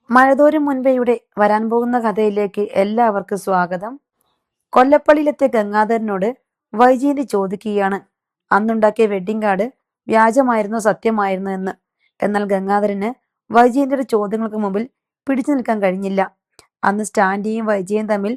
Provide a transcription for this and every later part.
മഴതോരും മുൻപെയുടെ വരാൻ പോകുന്ന കഥയിലേക്ക് എല്ലാവർക്കും സ്വാഗതം. കൊല്ലപ്പള്ളിയിലെത്തിയ ഗംഗാധരനോട് വൈജയന്തി ചോദിക്കുകയാണ് അന്നുണ്ടാക്കിയ വെഡ്ഡിംഗ് കാർഡ് വ്യാജമായിരുന്നോ സത്യമായിരുന്നോ എന്ന്. എന്നാൽ ഗംഗാധരന് വൈജയന്തിയുടെ ചോദ്യങ്ങൾക്ക് മുമ്പിൽ പിടിച്ചു നിൽക്കാൻ കഴിഞ്ഞില്ല. അന്ന് സ്റ്റാൻലിയും വൈജയും തമ്മിൽ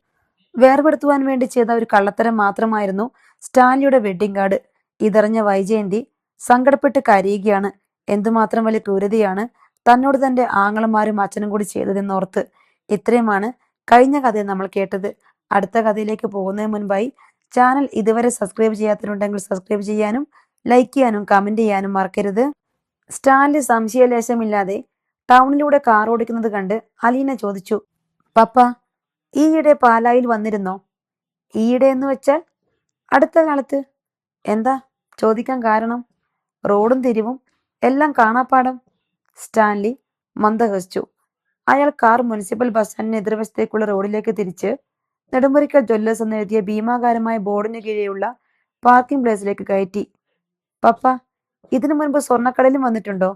വേർപെടുത്തുവാൻ വേണ്ടി ചെയ്ത ഒരു കള്ളത്തരം മാത്രമായിരുന്നു സ്റ്റാൻലിയുടെ വെഡ്ഡിംഗ് കാർഡ്. ഇതറിഞ്ഞ വൈജയന്തി സങ്കടപ്പെട്ട് കരയുകയാണ്. എന്തുമാത്രം വലിയ ക്രൂരതയാണ് തന്നോട് തന്റെ ആങ്ങളമാരും അച്ഛനും കൂടി ചെയ്തതെന്നോർത്ത്. ഇത്രയുമാണ് കഴിഞ്ഞ കഥയിൽ നമ്മൾ കേട്ടത്. അടുത്ത കഥയിലേക്ക് പോകുന്നതിന് മുൻപായി ചാനൽ ഇതുവരെ സബ്സ്ക്രൈബ് ചെയ്യാത്തവരുണ്ടെങ്കിൽ സബ്സ്ക്രൈബ് ചെയ്യാനും ലൈക്ക് ചെയ്യാനും കമന്റ് ചെയ്യാനും മറക്കരുത്. സ്റ്റാൻലി സംശയലേശമില്ലാതെ ടൗണിലൂടെ കാർ ഓടിക്കുന്നത് കണ്ട് അലീന ചോദിച്ചു, പപ്പ ഈയിടെ പാലായിൽ വന്നിരുന്നോ? ഈയിടെ എന്ന് വെച്ചാൽ അടുത്ത കാലത്ത്. എന്താ ചോദിക്കാൻ കാരണം? റോഡും തിരിവും എല്ലാം കാണാപ്പാടം. സ്റ്റാൻലി മന്ദഹസിച്ചു. അയാൾ കാർ മുനിസിപ്പൽ ബസ് സ്റ്റാൻഡിന് എതിർവശത്തേക്കുള്ള റോഡിലേക്ക് തിരിച്ച് നെടുമുറിക്കൽ ജ്വല്ലേഴ്സ് എന്നെഴുതിയ ഭീമാകാരമായ ബോർഡിന് കീഴെയുള്ള പാർക്കിംഗ് പ്ലേസിലേക്ക് കയറ്റി. പപ്പ ഇതിനു മുൻപ് സ്വർണ്ണക്കടയിലും വന്നിട്ടുണ്ടോ?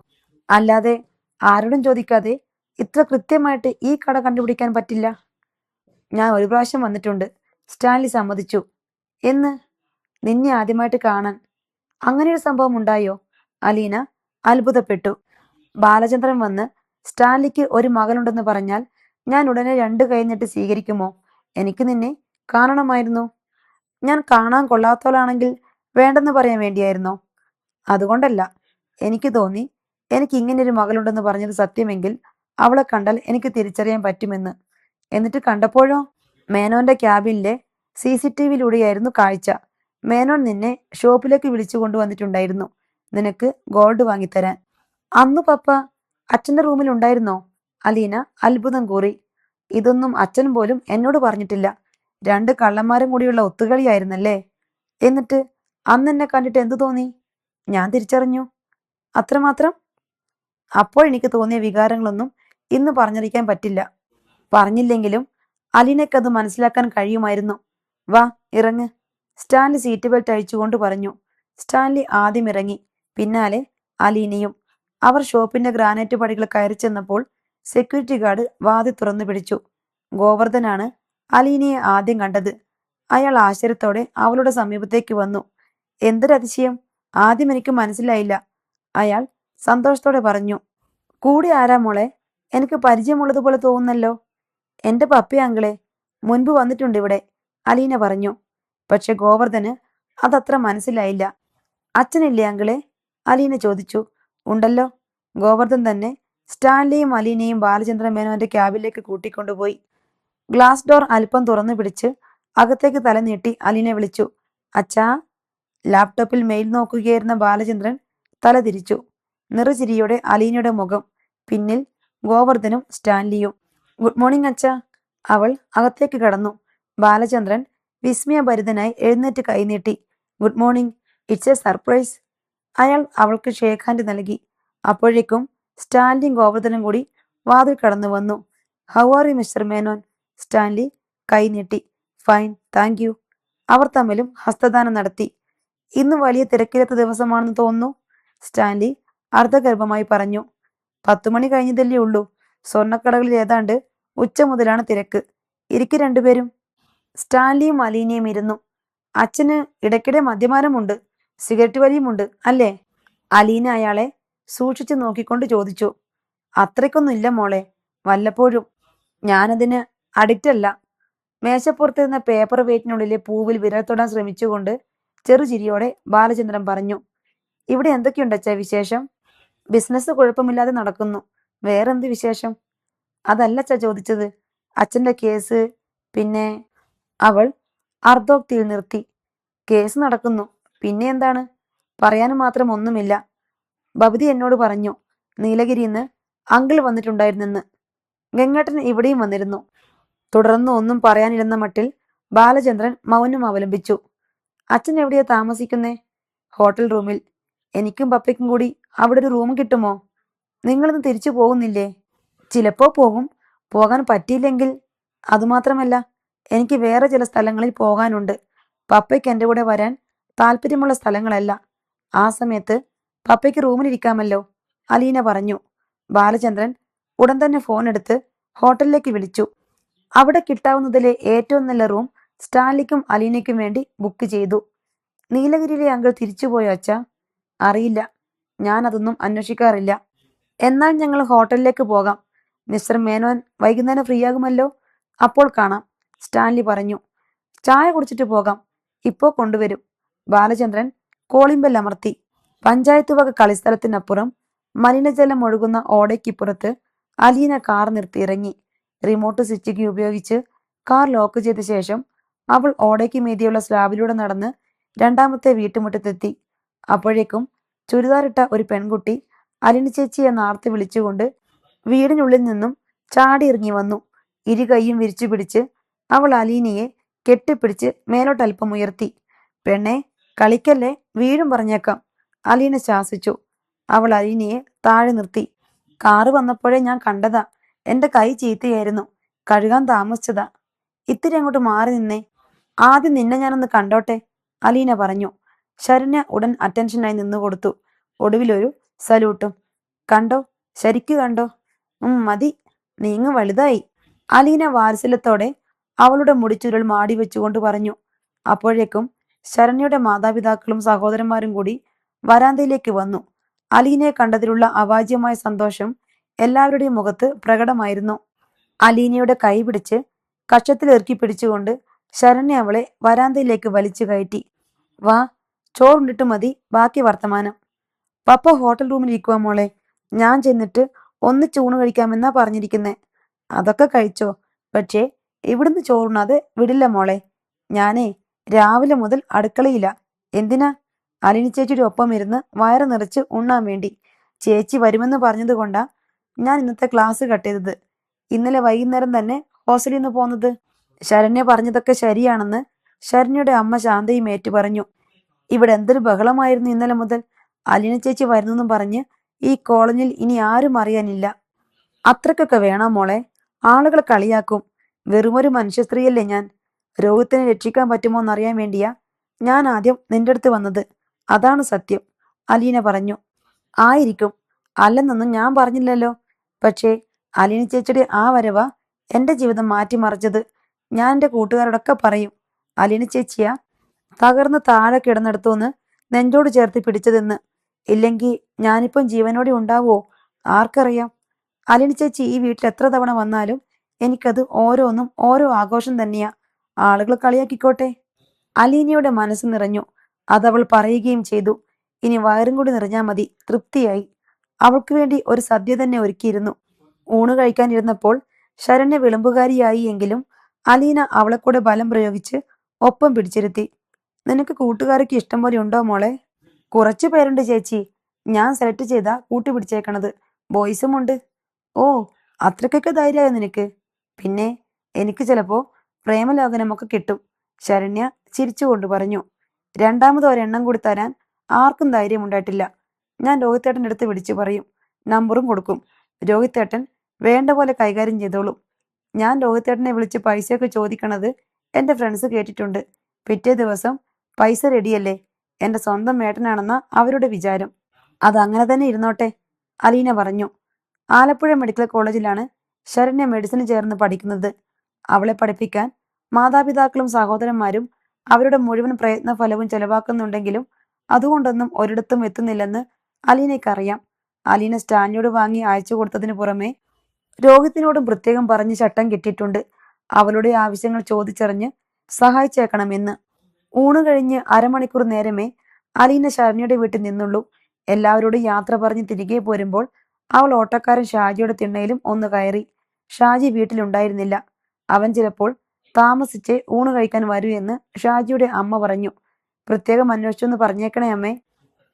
അല്ലാതെ ആരോടും ചോദിക്കാതെ ഇത്ര കൃത്യമായിട്ട് ഈ കട കണ്ടുപിടിക്കാൻ പറ്റില്ല. ഞാൻ ഒരു പ്രാവശ്യം വന്നിട്ടുണ്ട്, സ്റ്റാൻലി സമ്മതിച്ചു. എന്ന്? നിന്നെ ആദ്യമായിട്ട് കാണാൻ അങ്ങനെയൊരു സംഭവം ഉണ്ടായോ? അലീന അത്ഭുതപ്പെട്ടു. ബാലചന്ദ്രൻ വന്ന് സ്റ്റാൻലിക്ക് ഒരു മകനുണ്ടെന്ന് പറഞ്ഞാൽ ഞാൻ ഉടനെ 2 കൈ നീട്ടി സ്വീകരിക്കുമോ? എനിക്ക് നിന്നെ കാണണമായിരുന്നു. ഞാൻ കാണാൻ കൊള്ളാത്തവളാണെങ്കിൽ വേണ്ടെന്ന് പറയാൻ വേണ്ടിയായിരുന്നോ? അതുകൊണ്ടല്ല. എനിക്ക് തോന്നി എനിക്ക് ഇങ്ങനൊരു മകളുണ്ടെന്ന് പറഞ്ഞത് സത്യമെങ്കിൽ അവളെ കണ്ടാൽ എനിക്ക് തിരിച്ചറിയാൻ പറ്റുമെന്ന്. എന്നിട്ട് കണ്ടപ്പോഴോ? മേനോന്റെ ക്യാബിനിലെ CCTVയിലൂടെയായിരുന്നു കാഴ്ച. മേനോൻ നിന്നെ ഷോപ്പിലേക്ക് വിളിച്ചു കൊണ്ടുവന്നിട്ടുണ്ടായിരുന്നു, നിനക്ക് ഗോൾഡ് വാങ്ങിത്തരാൻ. അന്നു പപ്പ അച്ഛന്റെ റൂമിൽ ഉണ്ടായിരുന്നോ? അലീന അത്ഭുതം കൂറി. ഇതൊന്നും അച്ഛൻ പോലും എന്നോട് പറഞ്ഞിട്ടില്ല. 2 കള്ളന്മാരും കൂടിയുള്ള ഒത്തുകളിയായിരുന്നല്ലേ? എന്നിട്ട് അന്ന് എന്നെ കണ്ടിട്ട് എന്തു തോന്നി? ഞാൻ തിരിച്ചറിഞ്ഞു, അത്രമാത്രം. അപ്പോൾ എനിക്ക് തോന്നിയ വികാരങ്ങളൊന്നും ഇന്ന് പറഞ്ഞറിയിക്കാൻ പറ്റില്ല. പറഞ്ഞില്ലെങ്കിലും അലീനയ്ക്കത് മനസ്സിലാക്കാൻ കഴിയുമായിരുന്നു. വാ ഇറങ്ങ്, സ്റ്റാൻലി സീറ്റ് ബെൽറ്റ് അഴിച്ചുകൊണ്ട് പറഞ്ഞു. സ്റ്റാൻലി ആദ്യം ഇറങ്ങി, പിന്നാലെ അലീനയും. അവർ ഷോപ്പിന്റെ ഗ്രാനൈറ്റ് പടികൾ കയറി ചെന്നപ്പോൾ സെക്യൂരിറ്റി ഗാർഡ് വാതിൽ തുറന്നു പിടിച്ചു. ഗോവർദ്ധനാണ് അലീനയെ ആദ്യം കണ്ടത്. അയാൾ ആശ്ചര്യത്തോടെ അവളുടെ സമീപത്തേക്ക് വന്നു. എന്തൊരതിശയം, ആദ്യം എനിക്ക് മനസ്സിലായില്ല, അയാൾ സന്തോഷത്തോടെ പറഞ്ഞു. കൂടെ ആരാ മോളെ? എനിക്ക് പരിചയമുള്ളതുപോലെ തോന്നുന്നല്ലോ. എന്റെ പപ്പി അങ്കിളെ, മുൻപ് വന്നിട്ടുണ്ട് ഇവിടെ, അലീന പറഞ്ഞു. പക്ഷെ ഗോവർദ്ധന് അതത്ര മനസ്സിലായില്ല. അച്ഛനില്ലേ അങ്കിളെ? അലീന ചോദിച്ചു. ഉണ്ടല്ലോ. ഗോവർദ്ധൻ തന്നെ സ്റ്റാൻലിയും അലീനയും ബാലചന്ദ്രൻ മേനോന്റെ ക്യാബിലേക്ക് കൂട്ടിക്കൊണ്ടുപോയി. ഗ്ലാസ് ഡോർ അല്പം തുറന്നു പിടിച്ച് അകത്തേക്ക് തല നീട്ടി അലീന വിളിച്ചു, അച്ഛാ. ലാപ്ടോപ്പിൽ മെയിൽ നോക്കുകയായിരുന്ന ബാലചന്ദ്രൻ തല തിരിച്ചു. നിറചിരിയോടെ അലീനയുടെ മുഖം, പിന്നിൽ ഗോവർദ്ധനും സ്റ്റാൻലിയും. ഗുഡ് മോർണിംഗ് അച്ഛാ. അവൾ അകത്തേക്ക് കടന്നു. ബാലചന്ദ്രൻ വിസ്മയഭരിതനായി എഴുന്നേറ്റ് കൈനീട്ടി. Good morning, it's A surprise. അയാൾ അവൾക്ക് ഷേക്ക് ഹാൻഡ് നൽകി. അപ്പോഴേക്കും സ്റ്റാൻലിയും ഗോവർദ്ധനും കൂടി വാതിൽ കടന്നു വന്നു. How are you mister Menon? Stanley കൈനീട്ടി. Fine, thank you. അവർ തമ്മിലും ഹസ്തദാനം നടത്തി. ഇന്ന് വലിയ തിരക്കില്ലാത്ത ദിവസമാണെന്ന് തോന്നുന്നു, സ്റ്റാൻലി അർദ്ധഗർഭമായി പറഞ്ഞു. 10 മണി കഴിഞ്ഞതല്ലേ ഉള്ളൂ. സ്വർണ്ണക്കടകളിൽ ഏതാണ്ട് ഉച്ച മുതലാണ് തിരക്ക്. ഇരിക്കു രണ്ടുപേരും. സ്റ്റാൻലിയും അലീനയും ഇരുന്നു. അച്ഛന് ഇടയ്ക്കിടെ മദ്യപാനമുണ്ട്, സിഗരറ്റ് വലിയുമുണ്ട് അല്ലേ? അലീന അയാളെ സൂക്ഷിച്ചു നോക്കിക്കൊണ്ട് ചോദിച്ചു. അത്രയ്ക്കൊന്നും ഇല്ല മോളെ, വല്ലപ്പോഴും. ഞാനതിന് അഡിക്റ്റ് അല്ല. മേശപ്പുറത്തിരുന്ന പേപ്പർ വെയിറ്റിനുള്ളിലെ പൂവിൽ വിരൽ തൊടാൻ ശ്രമിച്ചുകൊണ്ട് ചെറുചിരിയോടെ ബാലചന്ദ്രൻ പറഞ്ഞു. ഇവിടെ എന്തൊക്കെയുണ്ടച്ചാ വിശേഷം? ബിസിനസ് കുഴപ്പമില്ലാതെ നടക്കുന്നു. വേറെന്ത് വിശേഷം? അതല്ലച്ചാ ചോദിച്ചത്. അച്ഛന്റെ കേസ്, പിന്നെ. അവൾ അർദ്ധോക്തിയിൽ നിർത്തി. കേസ് നടക്കുന്നു, പിന്നെ എന്താണ്? പറയാൻ മാത്രം ഒന്നുമില്ല. ഭവതി എന്നോട് പറഞ്ഞു നീലഗിരിന്ന് അങ്കിൾ വന്നിട്ടുണ്ടായിരുന്നെന്ന്. ഗംഗേട്ടൻ ഇവിടെയും വന്നിരുന്നു. തുടർന്ന് ഒന്നും പറയാനിരുന്ന മട്ടിൽ ബാലചന്ദ്രൻ മൗനം അവലംബിച്ചു. അച്ഛൻ എവിടെയാ താമസിക്കുന്നേ? ഹോട്ടൽ റൂമിൽ. എനിക്കും പപ്പയ്ക്കും കൂടി അവിടെ ഒരു റൂം കിട്ടുമോ? നിങ്ങളിന്ന് തിരിച്ചു പോകുന്നില്ലേ? ചിലപ്പോ പോകും. പോകാൻ പറ്റിയില്ലെങ്കിൽ. അതുമാത്രമല്ല, എനിക്ക് വേറെ ചില സ്ഥലങ്ങളിൽ പോകാനുണ്ട്. പപ്പയ്ക്ക് എൻ്റെ കൂടെ വരാൻ താല്പര്യമുള്ള സ്ഥലങ്ങളല്ല. ആ സമയത്ത് പപ്പയ്ക്ക് റൂമിലിരിക്കാമല്ലോ, അലീന പറഞ്ഞു. ബാലചന്ദ്രൻ ഉടൻ തന്നെ ഫോൺ എടുത്ത് ഹോട്ടലിലേക്ക് വിളിച്ചു. അവിടെ കിട്ടാവുന്നതിലെ ഏറ്റവും നല്ല റൂം സ്റ്റാൻലിക്കും അലീനയ്ക്കും വേണ്ടി ബുക്ക് ചെയ്തു. നീലഗിരിയിലെ അങ്കിൾ തിരിച്ചുപോയോ അച്ഛാ? അറിയില്ല, ഞാൻ അതൊന്നും അന്വേഷിക്കാറില്ല. എന്നാൽ ഞങ്ങൾ ഹോട്ടലിലേക്ക് പോകാം. മിസ്റ്റർ മേനോൻ വൈകുന്നേരം ഫ്രീ ആകുമല്ലോ? അപ്പോൾ കാണാം, സ്റ്റാൻലി പറഞ്ഞു. ചായ കുടിച്ചിട്ട് പോകാം, ഇപ്പോ കൊണ്ടുവരും. ബാലചന്ദ്രൻ കോളിംഗ് ബെൽ അമർത്തി. പഞ്ചായത്ത് വക കളിസ്ഥലത്തിനപ്പുറം മലിനജലം ഒഴുകുന്ന ഓടയ്ക്കിപ്പുറത്ത് അലീന കാർ നിർത്തി ഇറങ്ങി. റിമോട്ട് സ്വിച്ച് കീ ഉപയോഗിച്ച് കാർ ലോക്ക് ചെയ്ത ശേഷം അവൾ ഓടയ്ക്ക് മീതിയുള്ള സ്ലാബിലൂടെ നടന്ന് രണ്ടാമത്തെ വീട്ടുമുറ്റത്തെത്തി. അപ്പോഴേക്കും ചുരിദാറിട്ട ഒരു പെൺകുട്ടി അലീന ചേച്ചി എന്ന് ആർത്തി വിളിച്ചുകൊണ്ട് വീടിനുള്ളിൽ നിന്നും ചാടി ഇറങ്ങി വന്നു. ഇരു കൈയും വിരിച്ചു പിടിച്ച് അവൾ അലീനയെ കെട്ടിപ്പിടിച്ച് മേലോട്ടൽപ്പം ഉയർത്തി. പെണ്ണെ, കളിക്കല്ലേ, വീഴും പറഞ്ഞേക്കാം, അലീന ശാസിച്ചു. അവൾ അലീനയെ താഴെ നിർത്തി. കാറ് വന്നപ്പോഴേ ഞാൻ കണ്ടതാ, എന്റെ കൈ ചീത്തയായിരുന്നു, കഴുകാൻ താമസിച്ചതാ. ഇത്തിരി അങ്ങോട്ട് മാറി നിന്നേ, ആദ്യം നിന്നെ ഞാനൊന്ന് കണ്ടോട്ടെ, അലീന പറഞ്ഞു. ശരണ്യ ഉടൻ അറ്റൻഷനായി നിന്നുകൊടുത്തു. ഒടുവിലൊരു സല്യൂട്ടും. കണ്ടോ, ശരിക്കു കണ്ടോ? മതി, നീങ്ങ് വലുതായി, അലീന വാത്സല്യത്തോടെ അവളുടെ മുടിച്ചുരുൾ മാടി വെച്ചുകൊണ്ട് പറഞ്ഞു. അപ്പോഴേക്കും ശരണ്യയുടെ മാതാപിതാക്കളും സഹോദരന്മാരും കൂടി വരാന്തയിലേക്ക് വന്നു. അലീനയെ കണ്ടതിലുള്ള അവാച്യമായ സന്തോഷം എല്ലാവരുടെയും മുഖത്ത് പ്രകടമായിരുന്നു. അലീനയുടെ കൈ പിടിച്ച് കക്ഷത്തിൽ ഇറുക്കി പിടിച്ചുകൊണ്ട് ശരണ്യ അവളെ വരാന്തയിലേക്ക് വലിച്ചു കയറ്റി. വാ, ചോറുണ്ടിട്ട് മതി ബാക്കി വർത്തമാനം. പപ്പ ഹോട്ടൽ റൂമിൽ ഇരിക്കുക മോളെ, ഞാൻ ചെന്നിട്ട് ഒന്നിച്ച് ഊണ് കഴിക്കാമെന്നാ പറഞ്ഞിരിക്കുന്നേ. അതൊക്കെ കഴിച്ചോ, പക്ഷേ ഇവിടുന്ന് ചോറുണ്ണാതെ വിടില്ല മോളെ. ഞാനേ രാവിലെ മുതൽ അടുക്കളയില്ല. എന്തിനാ? അലിനി ചേച്ചിയുടെ ഒപ്പം ഇരുന്ന് വയറ് നിറച്ച് ഉണ്ണാൻ വേണ്ടി. ചേച്ചി വരുമെന്ന് പറഞ്ഞത് കൊണ്ടാ ഞാൻ ഇന്നത്തെ ക്ലാസ് കട്ട് ചെയ്തത്. ഇന്നലെ വൈകുന്നേരം തന്നെ ഹോസ്റ്റലിൽ നിന്ന് പോന്നത്. ശരണ്യ പറഞ്ഞതൊക്കെ ശരിയാണെന്ന് ശരണ്യയുടെ അമ്മ ശാന്തയും ഏറ്റു പറഞ്ഞു. ഇവിടെ എന്തൊരു ബഹളമായിരുന്നു ഇന്നലെ മുതൽ. അലിനി ചേച്ചി വരുന്നെന്നും പറഞ്ഞ് ഈ കോളനിയിൽ ഇനി ആരും അറിയാനില്ല. അത്രക്കൊക്കെ വേണോ മോളെ? ആളുകൾ കളിയാക്കും. വെറുമൊരു മനുഷ്യ സ്ത്രീയല്ലേ ഞാൻ. രോഗത്തിനെ രക്ഷിക്കാൻ പറ്റുമോ എന്നറിയാൻ വേണ്ടിയാ ഞാൻ ആദ്യം നിന്റെ അടുത്ത് വന്നത്. അതാണ് സത്യം, അലീന പറഞ്ഞു. ആയിരിക്കും, അല്ലെന്നൊന്നും ഞാൻ പറഞ്ഞില്ലല്ലോ. പക്ഷേ അലീന ചേച്ചിയുടെ ആ വരവാ എന്റെ ജീവിതം മാറ്റിമറിച്ചത്. ഞാൻ എൻ്റെ കൂട്ടുകാരോടൊക്കെ പറയും, അലീന ചേച്ചിയാ തകർന്ന് താഴെ കിടന്നെടുത്തുനിന്ന് നെഞ്ചോട് ചേർത്ത് പിടിച്ചതെന്ന്. ഇല്ലെങ്കിൽ ഞാനിപ്പം ജീവനോടെ ഉണ്ടാവുമോ ആർക്കറിയാം. അലീന ചേച്ചി ഈ വീട്ടിൽ എത്ര തവണ വന്നാലും എനിക്കത് ഓരോന്നും ഓരോ ആഘോഷം തന്നെയാ. ആളുകൾ കളിയാക്കിക്കോട്ടെ. അലീനയുടെ മനസ്സ് നിറഞ്ഞു. അതവൾ പറയുകയും ചെയ്തു. ഇനി വയറും കൂടി നിറഞ്ഞാൽ മതി, തൃപ്തിയായി. അവൾക്ക് വേണ്ടി ഒരു സദ്യ തന്നെ ഒരുക്കിയിരുന്നു. ഊണ് കഴിക്കാനിരുന്നപ്പോൾ ശരണ്യ വിളമ്പുകാരിയായി എങ്കിലും അലീന അവളെ കൂടെ ബലം പ്രയോഗിച്ച് ഒപ്പം പിടിച്ചിരുത്തി. നിനക്ക് കൂട്ടുകാർക്ക് ഇഷ്ടം പോലെ ഉണ്ടോ മോളെ? കുറച്ചു പേരുണ്ട് ചേച്ചി, ഞാൻ സെലക്ട് ചെയ്താ കൂട്ടുപിടിച്ചേക്കണത്. ബോയ്സും ഉണ്ട്. ഓ, അത്രക്കൊക്കെ ധൈര്യമായോ നിനക്ക്? പിന്നെ എനിക്ക് ചിലപ്പോ പ്രേമലോകനമൊക്കെ കിട്ടും, ശരണ്യ ചിരിച്ചുകൊണ്ട് പറഞ്ഞു. രണ്ടാമത് ഒരെണ്ണം കൂടി തരാൻ ആർക്കും ധൈര്യം ഉണ്ടായിട്ടില്ല. ഞാൻ രോഹിത്തേട്ടൻ്റെ അടുത്ത് വിളിച്ചു പറയും, നമ്പറും കൊടുക്കും. രോഹിത്തേട്ടൻ വേണ്ട പോലെ കൈകാര്യം ചെയ്തോളും. ഞാൻ രോഹിത്തേട്ടനെ വിളിച്ച് പൈസയൊക്കെ ചോദിക്കണത് എൻ്റെ ഫ്രണ്ട്സ് കേട്ടിട്ടുണ്ട്. പിറ്റേ ദിവസം പൈസ റെഡിയല്ലേ, എൻ്റെ സ്വന്തം ഏട്ടനാണെന്ന അവരുടെ വിചാരം. അതങ്ങനെ തന്നെ ഇരുന്നോട്ടെ, അലീന പറഞ്ഞു. ആലപ്പുഴ മെഡിക്കൽ കോളേജിലാണ് ശരണ്യ മെഡിസിന് ചേർന്ന് പഠിക്കുന്നത്. അവളെ പഠിപ്പിക്കാൻ മാതാപിതാക്കളും സഹോദരന്മാരും അവരുടെ മുഴുവൻ പ്രയത്ന ഫലവും ചെലവാക്കുന്നുണ്ടെങ്കിലും അതുകൊണ്ടൊന്നും ഒരിടത്തും എത്തുന്നില്ലെന്ന് അലീനയ്ക്കറിയാം. അലീന സ്റ്റാൻലിയോട് വാങ്ങി അയച്ചു കൊടുത്തതിന് പുറമെ രോഹിത്തിനോടും പ്രത്യേകം പറഞ്ഞ് ചട്ടം കിട്ടിയിട്ടുണ്ട്, അവളുടെ ആവശ്യങ്ങൾ ചോദിച്ചറിഞ്ഞ് സഹായിച്ചേക്കണമെന്ന്. ഊണ് കഴിഞ്ഞ് അരമണിക്കൂർ നേരമേ അലീന ശരണ്യയുടെ വീട്ടിൽ നിന്നുള്ളൂ. എല്ലാവരോടും യാത്ര പറഞ്ഞ് തിരികെ പോരുമ്പോൾ അവൾ ഓട്ടക്കാരൻ ഷാജിയുടെ തിണ്ണയിലും ഒന്ന് കയറി. ഷാജി വീട്ടിലുണ്ടായിരുന്നില്ല. അവൻ ചിലപ്പോൾ താമസിച്ചേ ഊണ് കഴിക്കാൻ വരൂ എന്ന് ഷാജിയുടെ അമ്മ പറഞ്ഞു. പ്രത്യേകം അന്വേഷിച്ചെന്ന് പറഞ്ഞേക്കണേ അമ്മേ.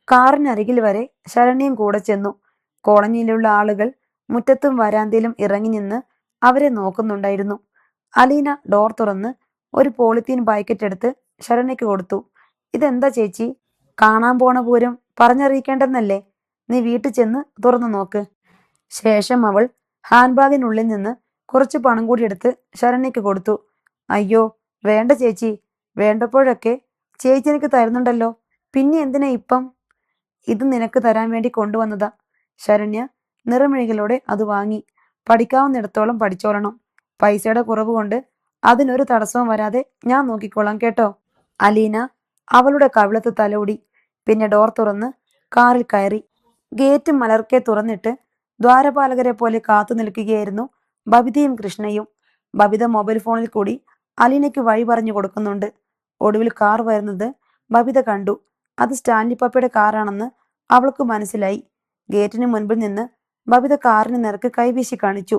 കാറിനരികിൽ വരെ ശരണ്യം കൂടെ ചെന്നു. കോളനിയിലുള്ള ആളുകൾ മുറ്റത്തും വരാന്തയിലും ഇറങ്ങി നിന്ന് അവരെ നോക്കുന്നുണ്ടായിരുന്നു. അലീന ഡോർ തുറന്ന് ഒരു പോളിത്തീൻ പാക്കറ്റ് എടുത്ത് ശരണ്യക്ക് കൊടുത്തു. ഇതെന്താ ചേച്ചി? കാണാൻ പോണ പൂരം പറഞ്ഞറിയിക്കേണ്ടെന്നല്ലേ? നീ വീട്ടിൽ ചെന്ന് തുറന്നു നോക്ക്. ശേഷം അവൾ ഹാൻഡ് ബാഗിനുള്ളിൽ നിന്ന് കുറച്ച് പണം കൂടി എടുത്ത് ശരണ്യക്ക് കൊടുത്തു. അയ്യോ വേണ്ട ചേച്ചി, വേണ്ടപ്പോഴൊക്കെ ചേച്ചി എനിക്ക് തരുന്നുണ്ടല്ലോ, പിന്നെ എന്തിനാ ഇപ്പം? ഇത് നിനക്ക് തരാൻ വേണ്ടി കൊണ്ടുവന്നതാ. ശരണ്യ നിറമിഴികളോടെ അത് വാങ്ങി. പഠിക്കാവുന്നിടത്തോളം പഠിച്ചോളണം. പൈസയുടെ കുറവ് കൊണ്ട് അതിനൊരു തടസ്സവും വരാതെ ഞാൻ നോക്കിക്കോളാം കേട്ടോ. അലീന അവളുടെ കവിളത്ത് തലോടി. പിന്നെ ഡോർ തുറന്ന് കാറിൽ കയറി. ഗേറ്റ് മലർക്കെ തുറന്നിട്ട് ദ്വാരപാലകരെ പോലെ കാത്തു നിൽക്കുകയായിരുന്നു ബബിതയും കൃഷ്ണയും. ബബിത മൊബൈൽ ഫോണിൽ കൂടി അലീനയ്ക്ക് വഴി പറഞ്ഞു കൊടുക്കുന്നുണ്ട്. ഒടുവിൽ കാർ വരുന്നത് ബബിത കണ്ടു. അത് സ്റ്റാൻലി പപ്പയുടെ കാറാണെന്ന് അവൾക്ക് മനസ്സിലായി. ഗേറ്റിന് മുൻപിൽ നിന്ന് ബബിത കാറിന് നേർക്ക് കൈവീശി കാണിച്ചു.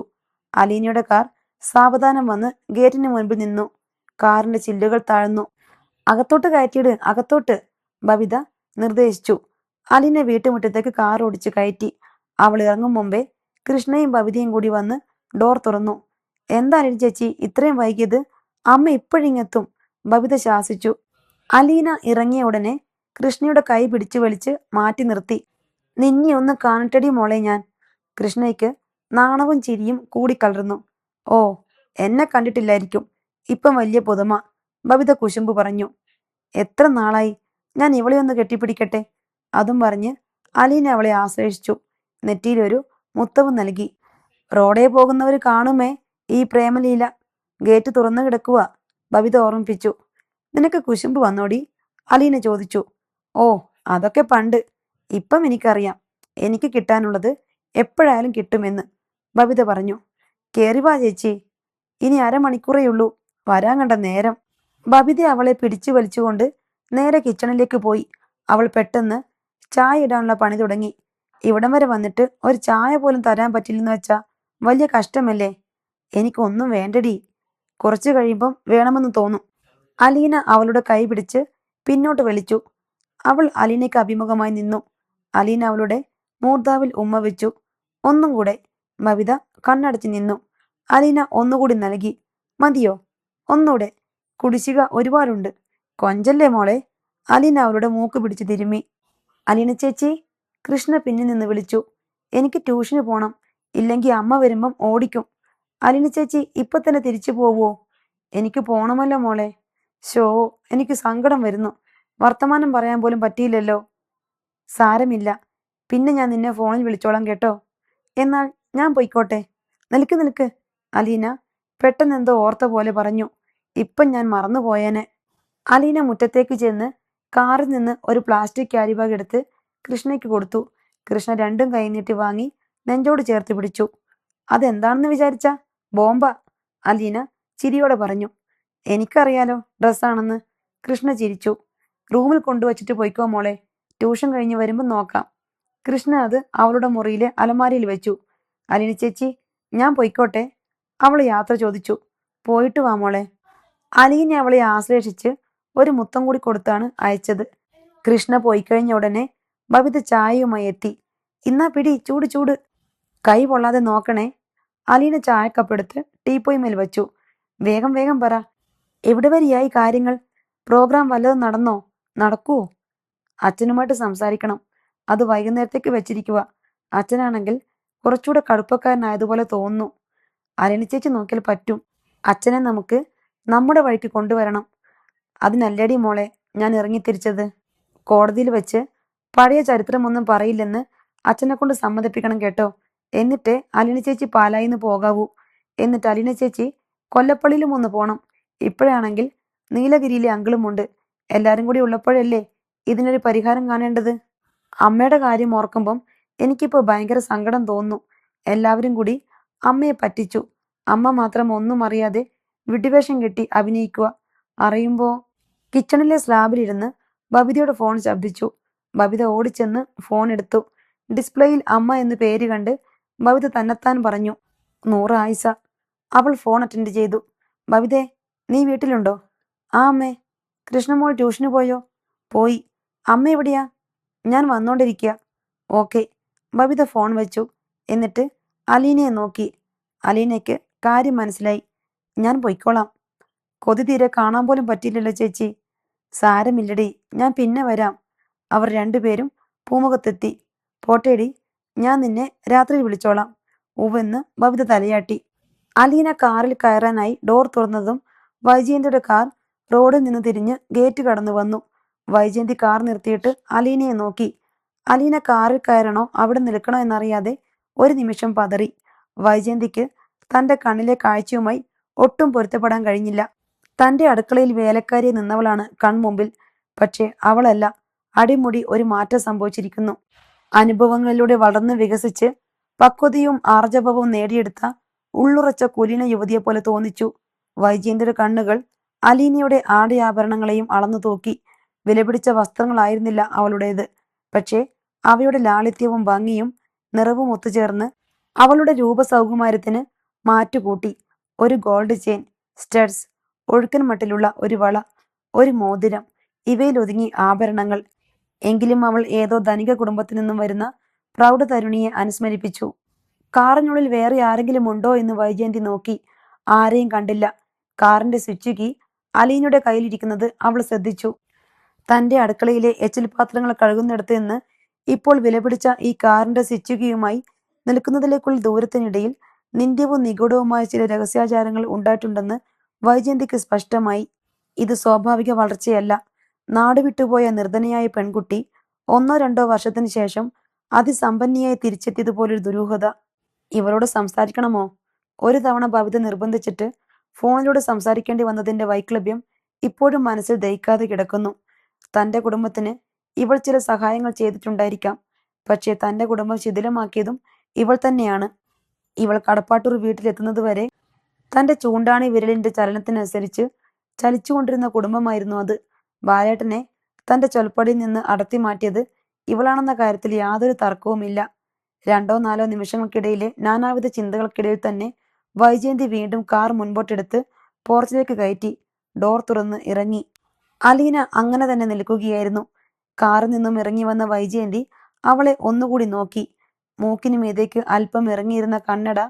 അലീനയുടെ കാർ സാവധാനം വന്ന് ഗേറ്റിന് മുൻപിൽ നിന്നു. കാറിന്റെ ചില്ലുകൾ താഴ്ന്നു. അകത്തോട്ട് കയറ്റിയിട്, അകത്തോട്ട്, ബബിത നിർദ്ദേശിച്ചു. അലീന വീട്ടുമുറ്റത്തേക്ക് കാർ ഓടിച്ചു കയറ്റി. അവൾ ഇറങ്ങും മുമ്പേ കൃഷ്ണയും ബബിതയും കൂടി വന്ന് ഡോർ തുറന്നു. എന്താ അലീന ചേച്ചി ഇത്രയും വൈകിയത്? അമ്മ ഇപ്പോഴിങ്ങെത്തും, ബബിത ശാസിച്ചു. അലീന ഇറങ്ങിയ ഉടനെ കൃഷ്ണയുടെ കൈ പിടിച്ചു വലിച്ച് മാറ്റി നിർത്തി. നിന്നെ ഒന്ന് കാണട്ടടി മോളെ ഞാൻ. കൃഷ്ണയ്ക്ക് നാണവും ചിരിയും കൂടിക്കലർന്നു. ഓ, എന്നെ കണ്ടിട്ടില്ലായിരിക്കും, ഇപ്പം വലിയ പുതുമ, ബബിത കുശുമ്പ് പറഞ്ഞു. എത്ര നാളായി, ഞാൻ ഇവളെ ഒന്ന് കെട്ടിപ്പിടിക്കട്ടെ. അതും പറഞ്ഞ് അലീന അവളെ ആശ്ലേഷിച്ചു. നെറ്റിയിലൊരു മുത്തവും നൽകി. റോഡേ പോകുന്നവർ കാണുമേ ഈ പ്രേമലീല. ഗേറ്റ് തുറന്നു കിടക്കുക, ബബിത ഓർമ്മിപ്പിച്ചു. നിനക്ക് കുശുമ്പ് വന്നോടി? അലീന ചോദിച്ചു. ഓ, അതൊക്കെ പണ്ട്. ഇപ്പം എനിക്കറിയാം എനിക്ക് കിട്ടാനുള്ളത് എപ്പോഴായാലും കിട്ടുമെന്ന്, ബബിത പറഞ്ഞു. കേറിവാ ചേച്ചി, ഇനി അരമണിക്കൂറേയുള്ളൂ വരാൻ കണ്ട നേരം. ബബിത അവളെ പിടിച്ചു വലിച്ചുകൊണ്ട് നേരെ കിച്ചണിലേക്ക് പോയി. അവൾ പെട്ടെന്ന് ചായ ഇടാനുള്ള പണി തുടങ്ങി. ഇവിടം വരെ വന്നിട്ട് ഒരു ചായ പോലും തരാൻ പറ്റില്ലെന്ന് വെച്ചാ വലിയ കഷ്ടമല്ലേ? എനിക്കൊന്നും വേണ്ടടി, കുറച്ചു കഴിയുമ്പം വേണമെന്ന് തോന്നും. അലീന അവളുടെ കൈ പിടിച്ച് പിന്നോട്ട് വലിച്ചു. അവൾ അലീനയ്ക്ക് അഭിമുഖമായി നിന്നു. അലീന അവളുടെ മൂർധാവിൽ ഉമ്മ വെച്ചു. ഒന്നും കൂടെ. ബബിത കണ്ണടച്ച് നിന്നു. അലീന ഒന്നുകൂടി നൽകി. മതിയോ? ഒന്നൂടെ. കുടിശ്ശിക ഒരുപാടുണ്ട്. കൊഞ്ചല്ലേ മോളെ. അലീന അവളുടെ മൂക്ക് പിടിച്ച് തിരുമ്മി. അലീന ചേച്ചി, കൃഷ്ണ പിന്നിൽ നിന്ന് വിളിച്ചു. എനിക്ക് ട്യൂഷന് പോണം, ഇല്ലെങ്കിൽ അമ്മ വരുമ്പം ഓടിക്കും. അലീന ചേച്ചി ഇപ്പൊ തന്നെ തിരിച്ചു പോവോ? എനിക്ക് പോണമല്ലോ മോളെ. ഷോ, എനിക്ക് സങ്കടം വരുന്നു. വർത്തമാനം പറയാൻ പോലും പറ്റിയില്ലല്ലോ. സാരമില്ല, പിന്നെ ഞാൻ നിന്നെ ഫോണിൽ വിളിച്ചോളാം കേട്ടോ. എന്നാൽ ഞാൻ പൊയ്ക്കോട്ടെ. നിൽക്ക് നിൽക്ക്, അലീന പെട്ടെന്നെന്തോ ഓർത്ത പോലെ പറഞ്ഞു. ഇപ്പം ഞാൻ മറന്നുപോയേനെ. അലീന മുറ്റത്തേക്ക് ചെന്ന് കാറിൽ നിന്ന് ഒരു പ്ലാസ്റ്റിക് ക്യാരി ബാഗ് എടുത്ത് കൃഷ്ണയ്ക്ക് കൊടുത്തു. കൃഷ്ണ രണ്ടും കൈ നീട്ടി വാങ്ങി നെഞ്ചോട് ചേർത്ത് പിടിച്ചു. അതെന്താണെന്ന് വിചാരിച്ച? ബോംബ, അലീന ചിരിയോടെ പറഞ്ഞു. എനിക്കറിയാലോ ഡ്രസ്സാണെന്ന്, കൃഷ്ണ ചിരിച്ചു. റൂമിൽ കൊണ്ടുവച്ചിട്ട് പോയിക്കോ മോളെ, ട്യൂഷൻ കഴിഞ്ഞ് വരുമ്പോൾ നോക്കാം. കൃഷ്ണ അത് അവളുടെ മുറിയിലെ അലമാരിയിൽ വെച്ചു. അലീന ചേച്ചി, ഞാൻ പൊയ്ക്കോട്ടെ? അവൾ യാത്ര ചോദിച്ചു. പോയിട്ട് വാ മോളെ. അലീന അവളെ ആശ്ലേഷിച്ച് ഒരു മുത്തം കൂടി കൊടുത്താണ് അയച്ചത്. കൃഷ്ണ പോയിക്കഴിഞ്ഞ ഉടനെ ബബിത ചായയുമായി എത്തി. ഇന്നാ പിടി, ചൂട് ചൂട്. കൈ പൊള്ളാതെ നോക്കണേ. അലീന ചായക്കപ്പെടുത്ത് ടീപ്പോയിമേൽ വച്ചു. വേഗം വേഗം പറ, എവിടെ വരെയായി കാര്യങ്ങൾ? പ്രോഗ്രാം വല്ലതും നടന്നോ? നടക്കുവോ? അച്ഛനുമായിട്ട് സംസാരിക്കണം, അത് വൈകുന്നേരത്തേക്ക് വെച്ചിരിക്കുക. അച്ഛനാണെങ്കിൽ കുറച്ചുകൂടെ കടുപ്പക്കാരനായതുപോലെ തോന്നുന്നു. അലീന ചേച്ചി നോക്കിയാൽ പറ്റും. അച്ഛനെ നമുക്ക് നമ്മുടെ വഴിക്ക് കൊണ്ടുവരണം. അതിനല്ലേടി മോളെ ഞാൻ ഇറങ്ങിത്തിരിച്ചത്. കോടതിയിൽ വെച്ച് പഴയ ചരിത്രമൊന്നും പറയില്ലെന്ന് അച്ഛനെ കൊണ്ട് സമ്മതിപ്പിക്കണം കേട്ടോ. എന്നിട്ടേ അലീന ചേച്ചി പാലായിന്ന് പോകാവൂ. എന്നിട്ട് അലീന ചേച്ചി കൊല്ലപ്പള്ളിയിലും ഒന്ന് പോണം. ഇപ്പോഴാണെങ്കിൽ നീലഗിരിയിലെ അങ്കിളുമുണ്ട്. എല്ലാരും കൂടി ഉള്ളപ്പോഴല്ലേ ഇതിനൊരു പരിഹാരം കാണേണ്ടത്. അമ്മയുടെ കാര്യം ഓർക്കുമ്പം എനിക്കിപ്പോൾ ഭയങ്കര സങ്കടം തോന്നുന്നു. എല്ലാവരും കൂടി അമ്മയെ പറ്റിച്ചു. അമ്മ മാത്രം ഒന്നും അറിയാതെ വിഡിവേഷം കെട്ടി അഭിനയിക്കുക. അറിയുമ്പോ. കിച്ചണിലെ സ്ലാബിലിരുന്ന് ബബിതയുടെ ഫോൺ ശബ്ദിച്ചു. ബബിത ഓടിച്ചെന്ന് ഫോൺ എടുത്തു. ഡിസ്പ്ലേയിൽ അമ്മ എന്ന് പേര് കണ്ട് ബബിത തന്നെത്താൻ പറഞ്ഞു. 100 ആയിസ. അവൾ ഫോൺ അറ്റൻഡ് ചെയ്തു. ബബിതേ, നീ വീട്ടിലുണ്ടോ? ആ അമ്മേ. കൃഷ്ണമോൾ ട്യൂഷന് പോയോ? പോയി. അമ്മ എവിടെയാ? ഞാൻ വന്നോണ്ടിരിക്കുക. ഓക്കെ. ബബിത ഫോൺ വെച്ചു. എന്നിട്ട് അലീനയെ നോക്കി. അലീനയ്ക്ക് കാര്യം മനസ്സിലായി. ഞാൻ പൊയ്ക്കോളാം. കൊതി തീരെ കാണാൻ പോലും പറ്റിയില്ലല്ലോ ചേച്ചി. സാരമില്ലടി, ഞാൻ പിന്നെ വരാം. അവർ രണ്ടുപേരും പൂമുഖത്തെത്തി. പോട്ടേടി, ഞാൻ നിന്നെ രാത്രി വിളിച്ചോളാം. ഉവെന്ന് ബബിത തലയാട്ടി. അലീന കാറിൽ കയറാനായി ഡോർ തുറന്നതും വൈജയന്തിയുടെ കാർ റോഡിൽ നിന്ന് തിരിഞ്ഞ് ഗേറ്റ് കടന്നു വന്നു. വൈജയന്തി കാർ നിർത്തിയിട്ട് അലീനയെ നോക്കി. അലീന കാറിൽ കയറണോ അവിടെ നിൽക്കണോ എന്നറിയാതെ ഒരു നിമിഷം പതറി. വൈജയന്തിക്ക് തന്റെ കണ്ണിലെ കാഴ്ചയുമായി ഒട്ടും പൊരുത്തപ്പെടാൻ കഴിഞ്ഞില്ല. തന്റെ അടുക്കളയിൽ വേലക്കാരിയെ നിന്നവളാണ് കൺമുമ്പിൽ. പക്ഷേ അവളല്ല. അടിമുടി ഒരു മാറ്റം സംഭവിച്ചിരിക്കുന്നു. അനുഭവങ്ങളിലൂടെ വളർന്ന് വികസിച്ച് പക്വതയും ആർജവവും നേടിയെടുത്ത ഉള്ളുറച്ച കുലീന യുവതിയെ പോലെ തോന്നിച്ചു. വൈജയന്തിയുടെ കണ്ണുകൾ അലീനയുടെ ആടയാഭരണങ്ങളെയും അളന്നു തൂക്കി. വിലപിടിച്ച വസ്ത്രങ്ങളായിരുന്നില്ല അവളുടേത്. പക്ഷേ അവയുടെ ലാളിത്യവും ഭംഗിയും നിറവും ഒത്തുചേർന്ന് അവളുടെ രൂപസൗകുമാര്യത്തിന് മാറ്റുകൂട്ടി. ഒരു ഗോൾഡ് ചെയിൻ, സ്റ്റഡ്സ്, ഒഴുക്കൻ മട്ടിലുള്ള ഒരു വള, ഒരു മോതിരം, ഇവയിലൊതുങ്ങി ആഭരണങ്ങൾ. എങ്കിലും അവൾ ഏതോ ധനിക കുടുംബത്തിൽ നിന്നും വരുന്ന പ്രൗഢ തരുണിയെ അനുസ്മരിപ്പിച്ചു. കാറിനുള്ളിൽ വേറെ ആരെങ്കിലും ഉണ്ടോ എന്ന് വൈജയന്തി നോക്കി. ആരെയും കണ്ടില്ല. കാറിന്റെ സ്വിച്ച് കീ അലീനയുടെ കയ്യിലിരിക്കുന്നത് അവൾ ശ്രദ്ധിച്ചു. തന്റെ അടുക്കളയിലെ എച്ചിൽ പാത്രങ്ങൾ കഴുകുന്നിടത്ത് നിന്ന് ഇപ്പോൾ വിലപിടിച്ച ഈ കാറിന്റെ സ്വിച്ച് കീയുമായി നിൽക്കുന്നതിലേക്കുള്ള ദൂരത്തിനിടയിൽ നിന്ദ്യവും നിഗൂഢവുമായ ചില രഹസ്യാചാരങ്ങൾ ഉണ്ടായിട്ടുണ്ടെന്ന് വൈജയന്തിക്ക് സ്പഷ്ടമായി. ഇത് സ്വാഭാവിക വളർച്ചയല്ല. നാടുവിട്ടുപോയ നിർധനയായ പെൺകുട്ടി 1-2 വർഷത്തിന് ശേഷം അതിസമ്പന്നിയായി തിരിച്ചെത്തിയതുപോലൊരു ദുരൂഹത. ഇവരോട് സംസാരിക്കണമോ? ഒരു തവണ ഭവിത നിർബന്ധിച്ചിട്ട് ഫോണിലൂടെ സംസാരിക്കേണ്ടി വന്നതിന്റെ വൈക്ലഭ്യം ഇപ്പോഴും മനസ്സിൽ ദഹിക്കാതെ കിടക്കുന്നു. തന്റെ കുടുംബത്തിന് ഇവൾ ചില സഹായങ്ങൾ ചെയ്തിട്ടുണ്ടായിരിക്കാം. പക്ഷേ തന്റെ കുടുംബം ശിഥിലമാക്കിയതും ഇവൾ തന്നെയാണ്. ഇവൾ കടപ്പാട്ടൂർ വീട്ടിലെത്തുന്നതുവരെ തന്റെ ചൂണ്ടാണി വിരലിന്റെ ചലനത്തിനനുസരിച്ച് ചലിച്ചുകൊണ്ടിരുന്ന കുടുംബമായിരുന്നു അത്. ബാലേട്ടനെ തന്റെ ചൊൽപ്പടിയിൽ നിന്ന് അടർത്തി മാറ്റിയത് ഇവളാണെന്ന കാര്യത്തിൽ യാതൊരു തർക്കവുമില്ല. 2-4 നിമിഷങ്ങൾക്കിടയിലെ നാനാവിധ ചിന്തകൾക്കിടയിൽ തന്നെ വൈജയന്തി വീണ്ടും കാർ മുൻപോട്ടെടുത്ത് പോർച്ചിലേക്ക് കയറ്റി. ഡോർ തുറന്ന് ഇറങ്ങി. അലീന അങ്ങനെ തന്നെ നിൽക്കുകയായിരുന്നു. കാറിൽ നിന്നും ഇറങ്ങി വന്ന വൈജയന്തി അവളെ ഒന്നുകൂടി നോക്കി. മൂക്കിന് മീതേക്ക് അല്പം ഇറങ്ങിയിരുന്ന കണ്ണട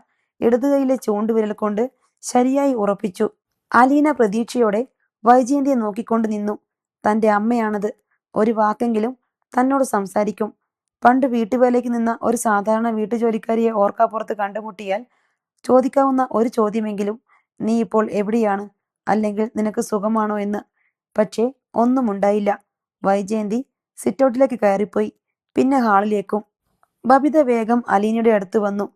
ഇടതുകൈയിലെ ചൂണ്ടുവിരൽ കൊണ്ട് ശരിയായി ഉറപ്പിച്ചു. അലീന പ്രതീക്ഷയോടെ വൈജയന്തിയെ നോക്കിക്കൊണ്ട് നിന്നു. തന്റെ അമ്മയാണത്. ഒരു വാക്കെങ്കിലും തന്നോട് സംസാരിക്കും. പണ്ട് വീട്ടുവേലയ്ക്ക് നിന്ന ഒരു സാധാരണ വീട്ടുജോലിക്കാരിയെ ഓർക്കാപ്പുറത്ത് കണ്ടുമുട്ടിയാൽ ചോദിക്കാവുന്ന ഒരു ചോദ്യമെങ്കിലും, നീ ഇപ്പോൾ എവിടെയാണ്, അല്ലെങ്കിൽ നിനക്ക് സുഖമാണോ എന്ന്. പക്ഷേ ഒന്നും ഉണ്ടായില്ല. വൈജയന്തി സിറ്റൗട്ടിലേക്ക് കയറിപ്പോയി. പിന്നെ ഹാളിലേക്കും. ബബിത വേഗം അലീനയുടെ അടുത്ത് വന്നു.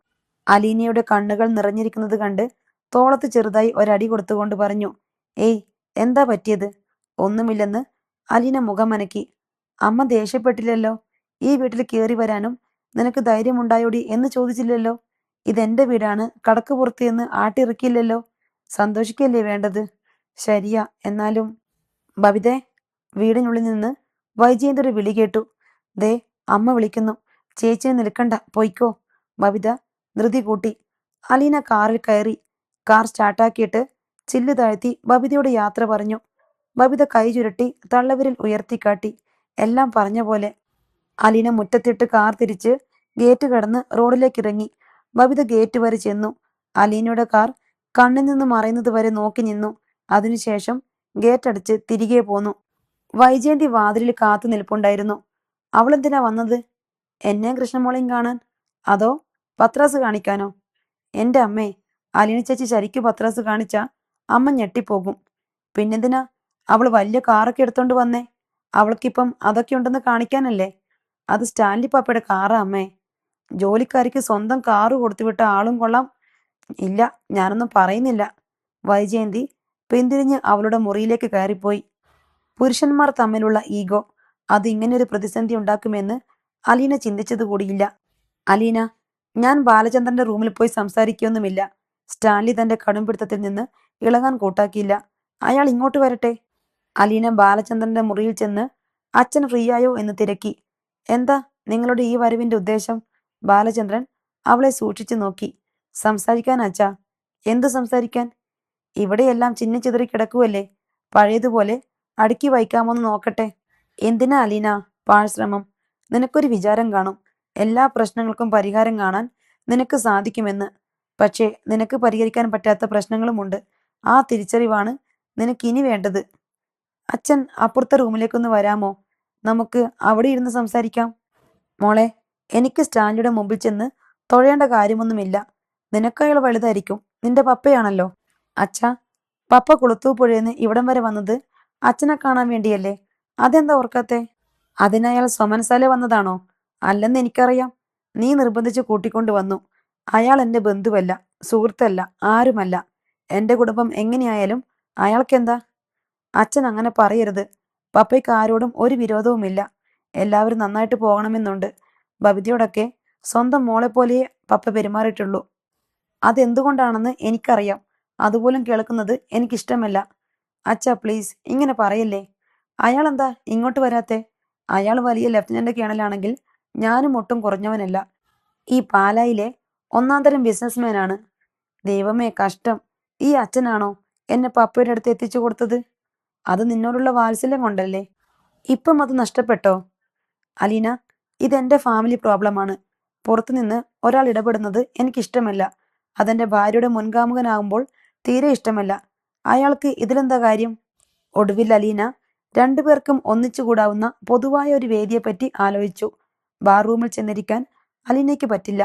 അലീനയുടെ കണ്ണുകൾ നിറഞ്ഞിരിക്കുന്നത് കണ്ട് തോളത്ത് ചെറുതായി ഒരടി കൊടുത്തുകൊണ്ട് പറഞ്ഞു, ഏയ്, എന്താ പറ്റിയത്? ഒന്നുമില്ലെന്ന് അലീന മുഖമനക്കി. അമ്മ ദേഷ്യപ്പെട്ടില്ലല്ലോ. ഈ വീട്ടിൽ കയറി വരാനും നിനക്ക് ധൈര്യമുണ്ടായോടി എന്ന് ചോദിച്ചില്ലല്ലോ. ഇതെന്റെ വീടാണ്, കടക്ക് പുറത്ത് എന്ന് ആട്ടിയിറക്കിയില്ലല്ലോ. സന്തോഷിക്കല്ലേ വേണ്ടത്? ശരിയാ, എന്നാലും. ബബിതേ. വീടിനുള്ളിൽ നിന്ന് വൈജയന്തി ഒരു വിളി കേട്ടു. ദേ, അമ്മ വിളിക്കുന്നു. ചേച്ചിയെ നിൽക്കണ്ട, പൊയ്ക്കോ. ബബിത ധൃതി കൂട്ടി. അലീന കാറിൽ കയറി. കാർ സ്റ്റാർട്ടാക്കിയിട്ട് ചില്ല് താഴ്ത്തി ബബിതയോട് യാത്ര പറഞ്ഞു. ബബിത കൈ ചുരുട്ടി തള്ളവിരൽ ഉയർത്തിക്കാട്ടി. എല്ലാം പറഞ്ഞ പോലെ. അലീന മുറ്റത്തിട്ട് കാർ തിരിച്ച് ഗേറ്റ് കടന്ന് റോഡിലേക്ക് ഇറങ്ങി. ബബിത ഗേറ്റ് വരെ ചെന്നു. അലീനയുടെ കാർ കണ്ണിൽ നിന്ന് മറയുന്നത് വരെ നോക്കി നിന്നു. അതിനുശേഷം ഗേറ്റ് അടിച്ച് തിരികെ പോന്നു. വൈജയന്തി വാതിലിൽ കാത്തു നിൽപ്പുണ്ടായിരുന്നു. അവളെന്തിനാ വന്നത്? എന്നെയും കൃഷ്ണമോളെയും കാണാൻ? അതോ പത്രാസ് കാണിക്കാനോ? എന്റെ അമ്മേ, അലീന ചേച്ചി ശരിക്കും പത്രാസ് കാണിച്ചാ അമ്മ ഞെട്ടിപ്പോകും. പിന്നെന്തിനാ അവൾ വലിയ കാറൊക്കെ എടുത്തോണ്ട് വന്നേ? അവൾക്കിപ്പം അതൊക്കെ ഉണ്ടെന്ന് കാണിക്കാനല്ലേ? അത് സ്റ്റാൻലി പാപ്പയുടെ കാറാ അമ്മേ. ജോലിക്കാരിക്ക് സ്വന്തം കാറ് കൊടുത്തുവിട്ട ആളും കൊള്ളാം. ഇല്ല, ഞാനൊന്നും പറയുന്നില്ല. വൈജയന്തി പിന്തിരിഞ്ഞ് അവളുടെ മുറിയിലേക്ക് കയറിപ്പോയി. പുരുഷന്മാർ തമ്മിലുള്ള ഈഗോ അത് ഇങ്ങനെയൊരു പ്രതിസന്ധി ഉണ്ടാക്കുമെന്ന് അലീന ചിന്തിച്ചതുകൂടിയില്ല. അലീന, ഞാൻ ബാലചന്ദ്രന്റെ റൂമിൽ പോയി സംസാരിക്കൊന്നുമില്ല. സ്റ്റാൻലി തന്റെ കടുംപിടുത്തത്തിൽ നിന്ന് ഇളകാൻ കൂട്ടാക്കിയില്ല. അയാൾ ഇങ്ങോട്ട് വരട്ടെ. അലീന ബാലചന്ദ്രന്റെ മുറിയിൽ ചെന്ന് അച്ഛൻ ഫ്രീ ആയോ എന്ന് തിരക്കി. എന്താ നിങ്ങളുടെ ഈ വരവിന്റെ ഉദ്ദേശം? ബാലചന്ദ്രൻ അവളെ സൂക്ഷിച്ചു നോക്കി. സംസാരിക്കാൻ അച്ഛാ. എന്തു സംസാരിക്കാൻ? ഇവിടെയെല്ലാം ചിന്നിച്ചിതറി കിടക്കുവല്ലേ. പഴയതുപോലെ അടുക്കി വയ്ക്കാമോന്ന് നോക്കട്ടെ. എന്തിനാ അലീന പാഴ്ശ്രമം? നിനക്കൊരു വിചാരം കാണും, എല്ലാ പ്രശ്നങ്ങൾക്കും പരിഹാരം കാണാൻ നിനക്ക് സാധിക്കുമെന്ന്. പക്ഷേ നിനക്ക് പരിഹരിക്കാൻ പറ്റാത്ത പ്രശ്നങ്ങളുമുണ്ട്. ആ തിരിച്ചറിവാണ് നിനക്കിനി വേണ്ടത്. അച്ഛൻ അപ്പുറത്തെ റൂമിലേക്കൊന്ന് വരാമോ? നമുക്ക് അവിടെ ഇരുന്ന് സംസാരിക്കാം. മോളെ, എനിക്ക് സ്റ്റാൻലിയുടെ മുമ്പിൽ ചെന്ന് തൊഴേണ്ട കാര്യമൊന്നുമില്ല. നിനക്കയാൾ വലുതായിരിക്കും. നിന്റെ പപ്പയാണല്ലോ. അച്ഛാ, പപ്പ കുളത്തൂപ്പുഴയെന്ന് ഇവിടം വരെ വന്നത് അച്ഛനെ കാണാൻ വേണ്ടിയല്ലേ? അതെന്താ ഓർക്കാത്തെ? അതിനയാൾ സ്വമനസാലെ വന്നതാണോ? അല്ലെന്ന് എനിക്കറിയാം. നീ നിർബന്ധിച്ച് കൂട്ടിക്കൊണ്ടു വന്നു. അയാൾ എൻ്റെ ബന്ധുവല്ല, സുഹൃത്തല്ല, ആരുമല്ല. എൻ്റെ കുടുംബം എങ്ങനെയായാലും അയാൾക്കെന്താ? അച്ഛൻ അങ്ങനെ പറയരുത്. പപ്പയ്ക്ക് ആരോടും ഒരു വിരോധവുമില്ല. എല്ലാവരും നന്നായിട്ട് പോകണമെന്നുണ്ട്. ബബിതയോടൊക്കെ സ്വന്തം മോളെ പോലെയേ പപ്പ പെരുമാറിയിട്ടുള്ളൂ. അതെന്തുകൊണ്ടാണെന്ന് എനിക്കറിയാം. അതുപോലും കേൾക്കുന്നത് എനിക്കിഷ്ടമല്ല. അച്ഛാ പ്ലീസ് ഇങ്ങനെ പറയല്ലേ. അയാളെന്താ ഇങ്ങോട്ട് വരാത്തെ? അയാൾ വലിയ ലഫ്റ്റനന്റ് കേണലാണെങ്കിൽ ഞാനും ഒട്ടും കുറഞ്ഞവനല്ല. ഈ പാലായിലെ ഒന്നാം തരം ബിസിനസ്മാനാണ്. ദൈവമേ കഷ്ടം. ഈ അച്ഛനാണോ എന്നെ പപ്പയുടെ അടുത്ത് എത്തിച്ചു കൊടുത്തത്? അത് നിന്നോടുള്ള വാത്സല്യം കൊണ്ടല്ലേ? ഇപ്പം അത് നഷ്ടപ്പെട്ടോ? അലീന, ഇതെന്റെ ഫാമിലി പ്രോബ്ലമാണ്. പുറത്തുനിന്ന് ഒരാൾ ഇടപെടുന്നത് എനിക്കിഷ്ടമല്ല. അതെന്റെ ഭാര്യയുടെ മുൻകാമുകനാകുമ്പോൾ തീരെ ഇഷ്ടമല്ല. അയാൾക്ക് ഇതിലെന്താ കാര്യം? ഒടുവിൽ അലീന രണ്ടുപേർക്കും ഒന്നിച്ചുകൂടാവുന്ന പൊതുവായ ഒരു വേദിയെപ്പറ്റി ആലോചിച്ചു. ബാർറൂമിൽ ചെന്നിരിക്കാൻ അലീനയ്ക്ക് പറ്റില്ല.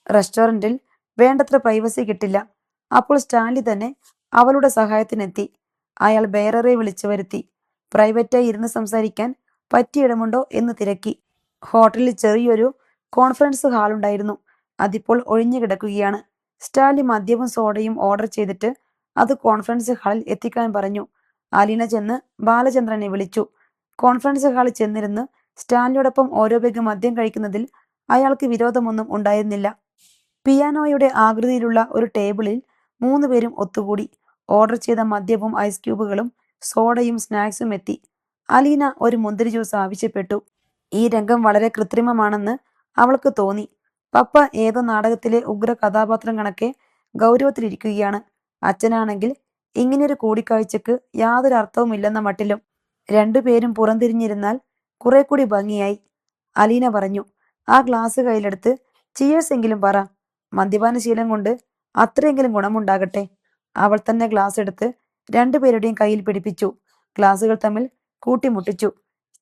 റെസ്റ്റോറന്റിൽ വേണ്ടത്ര പ്രൈവസി കിട്ടില്ല. അപ്പോൾ സ്റ്റാൻലി തന്നെ അവളുടെ സഹായത്തിനെത്തി. അയാൾ ബെയററെ വിളിച്ചു വരുത്തി. പ്രൈവറ്റായി ഇരുന്ന് സംസാരിക്കാൻ പറ്റിയ ഇടമുണ്ടോ എന്ന് തിരക്കി. ഹോട്ടലിൽ ചെറിയൊരു കോൺഫറൻസ് ഹാളുണ്ടായിരുന്നു. അതിപ്പോൾ ഒഴിഞ്ഞു കിടക്കുകയാണ്. സ്റ്റാൻലി മദ്യവും സോഡയും ഓർഡർ ചെയ്തിട്ട് അത് കോൺഫറൻസ് ഹാളിൽ എത്തിക്കാൻ പറഞ്ഞു. അലീന ചെന്ന് ബാലചന്ദ്രനെ വിളിച്ചു. കോൺഫറൻസ് ഹാളിൽ ചെന്നിരുന്ന് സ്റ്റാൻലിയോടൊപ്പം ഓരോ പെഗ് മദ്യം കഴിക്കുന്നതിൽ അയാൾക്ക് വിരോധമൊന്നും ഉണ്ടായിരുന്നില്ല. പിയാനോയുടെ ആകൃതിയിലുള്ള ഒരു ടേബിളിൽ 3 പേരും ഒത്തുകൂടി. ഓർഡർ ചെയ്ത മദ്യവും ഐസ് ക്യൂബുകളും സോഡയും സ്നാക്സും എത്തി. അലീന ഒരു മുന്തിരി ജ്യൂസ് ആവശ്യപ്പെട്ടു. ഈ രംഗം വളരെ കൃത്രിമമാണെന്ന് അവൾക്ക് തോന്നി. പപ്പ ഏതോ നാടകത്തിലെ ഉഗ്ര കഥാപാത്രം കണക്കെ ഗൗരവത്തിലിരിക്കുകയാണ്. അച്ഛനാണെങ്കിൽ ഇങ്ങനെയൊരു കൂടിക്കാഴ്ചക്ക് യാതൊരു അർത്ഥവുമില്ലെന്ന മട്ടിലും. രണ്ടുപേരും പുറംതിരിഞ്ഞിരുന്നാൽ കുറെ കൂടി ഭംഗിയായി. അലീന പറഞ്ഞു. ആ ഗ്ലാസ് കയ്യിലെടുത്ത് ചിയേഴ്സ് എങ്കിലും പറ. മദ്യപാനശീലം കൊണ്ട് അത്രയെങ്കിലും ഗുണമുണ്ടാകട്ടെ. അവൾ തന്നെ ഗ്ലാസ് എടുത്ത് രണ്ടുപേരുടെയും കയ്യിൽ പിടിപ്പിച്ചു. ഗ്ലാസുകൾ തമ്മിൽ കൂട്ടിമുട്ടിച്ചു.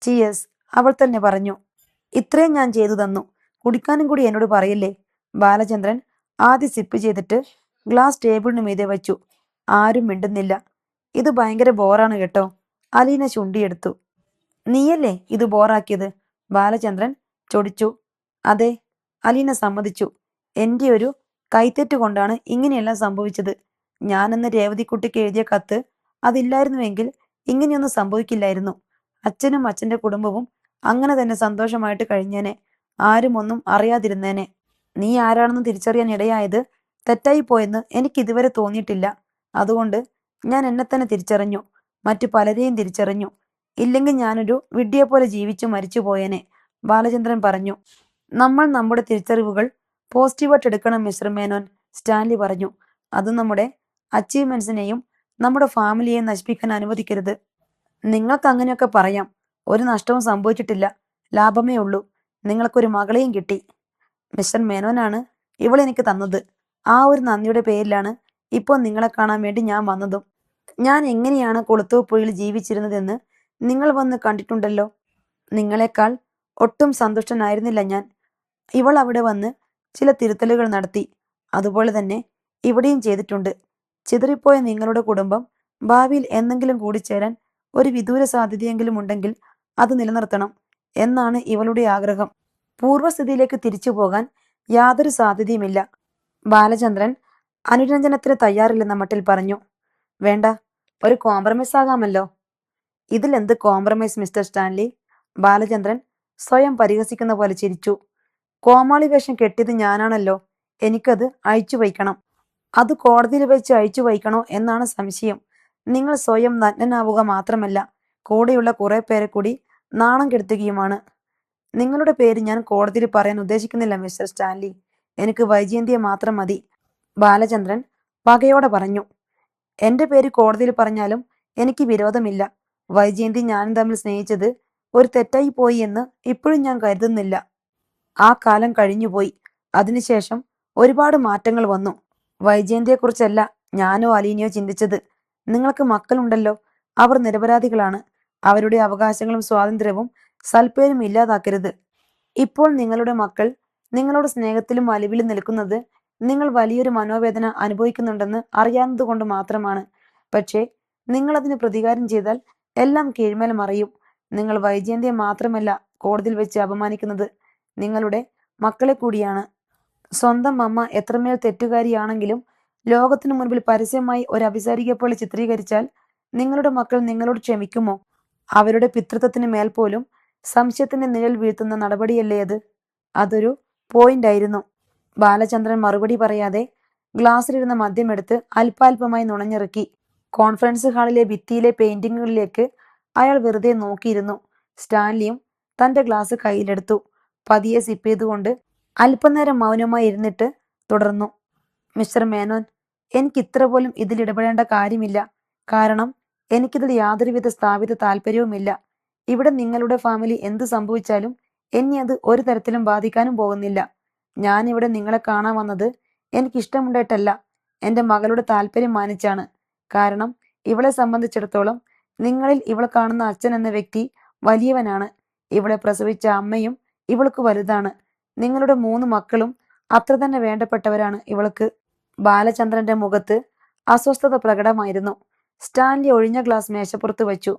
ചിയേഴ്സ്, അവൾ തന്നെ പറഞ്ഞു. ഇത്രയും ഞാൻ ചെയ്തു തന്നു, കുടിക്കാനും കൂടി എന്നോട് പറയല്ലേ. ബാലചന്ദ്രൻ ആദ്യം സിപ്പ് ചെയ്തിട്ട് ഗ്ലാസ് ടേബിളിന് മീതെ വച്ചു. ആരും മിണ്ടുന്നില്ല. ഇത് ഭയങ്കര ബോറാണ് കേട്ടോ. അലീന ചുണ്ടിയെടുത്തു. നീയല്ലേ ഇത് ബോറാക്കിയത്? ബാലചന്ദ്രൻ ചൊടിച്ചു. അതെ, അലീന സമ്മതിച്ചു. എൻ്റെ ഒരു കൈത്തെറ്റ് കൊണ്ടാണ് ഇങ്ങനെയെല്ലാം സംഭവിച്ചത്. ഞാനെന്ന് രേവതിക്കുട്ടിക്ക് എഴുതിയ കത്ത് അതില്ലായിരുന്നുവെങ്കിൽ ഇങ്ങനെയൊന്നും സംഭവിക്കില്ലായിരുന്നു. അച്ഛനും അച്ഛൻ്റെ കുടുംബവും അങ്ങനെ തന്നെ സന്തോഷമായിട്ട് കഴിഞ്ഞേനെ. ആരും ഒന്നും അറിയാതിരുന്നേനെ. നീ ആരാണെന്ന് തിരിച്ചറിയാൻ ഇടയായത് തെറ്റായി പോയെന്ന് എനിക്ക് ഇതുവരെ തോന്നിയിട്ടില്ല. അതുകൊണ്ട് ഞാൻ എന്നെ തന്നെ തിരിച്ചറിഞ്ഞു. മറ്റു പലരെയും തിരിച്ചറിഞ്ഞു. ഇല്ലെങ്കിൽ ഞാനൊരു വിഡ്ഢിയെപ്പോലെ ജീവിച്ചു മരിച്ചു പോയേനെ. ബാലചന്ദ്രൻ പറഞ്ഞു. നമ്മൾ നമ്മുടെ തിരിച്ചറിവുകൾ പോസിറ്റീവായിട്ട് എടുക്കണം മിസ്റ്റർ മേനോൻ, സ്റ്റാൻലി പറഞ്ഞു. അത് നമ്മുടെ അച്ചീവ്മെന്റ്സിനെയും നമ്മുടെ ഫാമിലിയെയും നശിപ്പിക്കാൻ അനുവദിക്കരുത്. നിങ്ങൾക്ക് അങ്ങനെയൊക്കെ പറയാം. ഒരു നഷ്ടവും സംഭവിച്ചിട്ടില്ല. ലാഭമേ ഉള്ളൂ. നിങ്ങൾക്കൊരു മകളെയും കിട്ടി. മിസ്റ്റർ മേനോനാണ് ഇവളെനിക്ക് തന്നത്. ആ ഒരു നന്ദിയുടെ പേരിലാണ് ഇപ്പോൾ നിങ്ങളെ കാണാൻ വേണ്ടി ഞാൻ വന്നതും. ഞാൻ എങ്ങനെയാണ് കൊളുത്തൂപ്പുഴയിൽ ജീവിച്ചിരുന്നതെന്ന് നിങ്ങൾ വന്ന് കണ്ടിട്ടുണ്ടല്ലോ. നിങ്ങളെക്കാൾ ഒട്ടും സന്തുഷ്ടനായിരുന്നില്ല ഞാൻ. ഇവൾ അവിടെ വന്ന് ചില തിരുത്തലുകൾ നടത്തി. അതുപോലെ തന്നെ ഇവിടെയും ചെയ്തിട്ടുണ്ട്. ചിതറിപ്പോയ നിങ്ങളുടെ കുടുംബം ഭാവിയിൽ എന്തെങ്കിലും കൂടിച്ചേരാൻ ഒരു വിദൂര സാധ്യതയെങ്കിലും ഉണ്ടെങ്കിൽ അത് നിലനിർത്തണം എന്നാണ് ഇവളുടെ ആഗ്രഹം. പൂർവ്വസ്ഥിതിയിലേക്ക് തിരിച്ചു പോകാൻ യാതൊരു സാധ്യതയുമില്ല. ബാലചന്ദ്രൻ അനുരഞ്ജനത്തിന് തയ്യാറില്ലെന്ന മട്ടിൽ പറഞ്ഞു. വേണ്ട, ഒരു കോംപ്രമൈസ് ആകാമല്ലോ. ഇതിലെന്ത് കോംപ്രമൈസ് മിസ്റ്റർ സ്റ്റാൻലി? ബാലചന്ദ്രൻ സ്വയം പരിഹസിക്കുന്ന പോലെ ചിരിച്ചു. കോമാളി വേഷം കെട്ടിയത് ഞാനാണല്ലോ. എനിക്കത് അഴിച്ചു വയ്ക്കണം. അത് കോടതിയിൽ വെച്ച് അഴിച്ചു വയ്ക്കണോ എന്നാണ് സംശയം. നിങ്ങൾ സ്വയം നഗ്നനാവുക മാത്രമല്ല, കൂടെയുള്ള കുറെ പേരെ കൂടി നാണം കെടുത്തുകയുമാണ്. നിങ്ങളുടെ പേര് ഞാൻ കോടതിയിൽ പറയാൻ ഉദ്ദേശിക്കുന്നില്ല മിസ്റ്റർ സ്റ്റാൻലി. എനിക്ക് വൈജയന്തിയെ മാത്രം മതി. ബാലചന്ദ്രൻ പകയോടെ പറഞ്ഞു. എൻ്റെ പേര് കോടതിയിൽ പറഞ്ഞാലും എനിക്ക് വിരോധമില്ല. വൈജയന്തി ഞാനും തമ്മിൽ സ്നേഹിച്ചത് ഒരു തെറ്റായി പോയി എന്ന് ഇപ്പോഴും ഞാൻ കരുതുന്നില്ല. ആ കാലം കഴിഞ്ഞുപോയി. അതിനുശേഷം ഒരുപാട് മാറ്റങ്ങൾ വന്നു. വൈജയന്തിയെക്കുറിച്ചല്ല ഞാനോ അലീനയോ ചിന്തിച്ചത്. നിങ്ങൾക്ക് മക്കളുണ്ടല്ലോ. അവർ നിരപരാധികളാണ്. അവരുടെ അവകാശങ്ങളും സ്വാതന്ത്ര്യവും സൽപ്പേരും ഇല്ലാതാക്കരുത്. ഇപ്പോൾ നിങ്ങളുടെ മക്കൾ നിങ്ങളോട് സ്നേഹത്തിലും അലിവിലും നിൽക്കുന്നത് നിങ്ങൾ വലിയൊരു മനോവേദന അനുഭവിക്കുന്നുണ്ടെന്ന് അറിയാവുന്നതുകൊണ്ട് മാത്രമാണ്. പക്ഷേ നിങ്ങൾ അതിന് പ്രതികാരം ചെയ്താൽ എല്ലാം കീഴ്മേൽ മറിയും. നിങ്ങൾ വൈജയന്തിയെ മാത്രമല്ല കോടതിയിൽ വെച്ച് അപമാനിക്കുന്നത്, നിങ്ങളുടെ മക്കളെ കൂടിയാണ്. സ്വന്തം അമ്മ എത്രമേൽ തെറ്റുകാരിയാണെങ്കിലും ലോകത്തിനു മുൻപിൽ പരസ്യമായി ഒരു അഭിസാരികയെ പോലെ ചിത്രീകരിച്ചാൽ നിങ്ങളുടെ മക്കൾ നിങ്ങളോട് ക്ഷമിക്കുമോ? അവരുടെ പിതൃത്വത്തിന് മേൽ പോലും സംശയത്തിന്റെ നിഴൽ വീഴ്ത്തുന്ന നടപടിയല്ലേ അത്? അതൊരു പോയിന്റായിരുന്നു. ബാലചന്ദ്രൻ മറുപടി പറയാതെ ഗ്ലാസ്സിലിരുന്ന മദ്യമെടുത്ത് അല്പാൽപമായി നുണഞ്ഞിറക്കി. കോൺഫറൻസ് ഹാളിലെ ഭിത്തിയിലെ പെയിന്റിങ്ങുകളിലേക്ക് അയാൾ വെറുതെ നോക്കിയിരുന്നു. സ്റ്റാൻലിയും തന്റെ ഗ്ലാസ് കയ്യിലെടുത്തു. പതിയെ സിപ്പ് ചെയ്തുകൊണ്ട് അല്പനേരം മൗനമായി ഇരുന്നിട്ട് തുടർന്നു. മിസ്റ്റർ മേനോൻ, എനിക്ക് ഇത്ര പോലും ഇതിൽ ഇടപെടേണ്ട കാര്യമില്ല. കാരണം എനിക്കിതിൽ യാതൊരുവിധ സ്ഥാപിത താല്പര്യവുമില്ല. ഇവിടെ നിങ്ങളുടെ ഫാമിലി എന്ത് സംഭവിച്ചാലും എന്നെ അത് ഒരു തരത്തിലും ബാധിക്കാനും പോകുന്നില്ല. ഞാനിവിടെ നിങ്ങളെ കാണാൻ വന്നത് എനിക്കിഷ്ടമുണ്ടായിട്ടല്ല, എൻ്റെ മകളുടെ താല്പര്യം മാനിച്ചാണ്. കാരണം ഇവളെ സംബന്ധിച്ചിടത്തോളം നിങ്ങളിൽ ഇവൾ കാണുന്ന അച്ഛൻ എന്ന വ്യക്തി വലിയവനാണ്. ഇവളെ പ്രസവിച്ച അമ്മയും ഇവൾക്ക് വലുതാണ്. നിങ്ങളുടെ 3 മക്കളും അത്ര തന്നെ വേണ്ടപ്പെട്ടവരാണ് ഇവൾക്ക്. ബാലചന്ദ്രന്റെ മുഖത്ത് അസ്വസ്ഥത പ്രകടമായിരുന്നു. സ്റ്റാൻലി ഒഴിഞ്ഞ ഗ്ലാസ് മേശപ്പുറത്ത് വെച്ചു.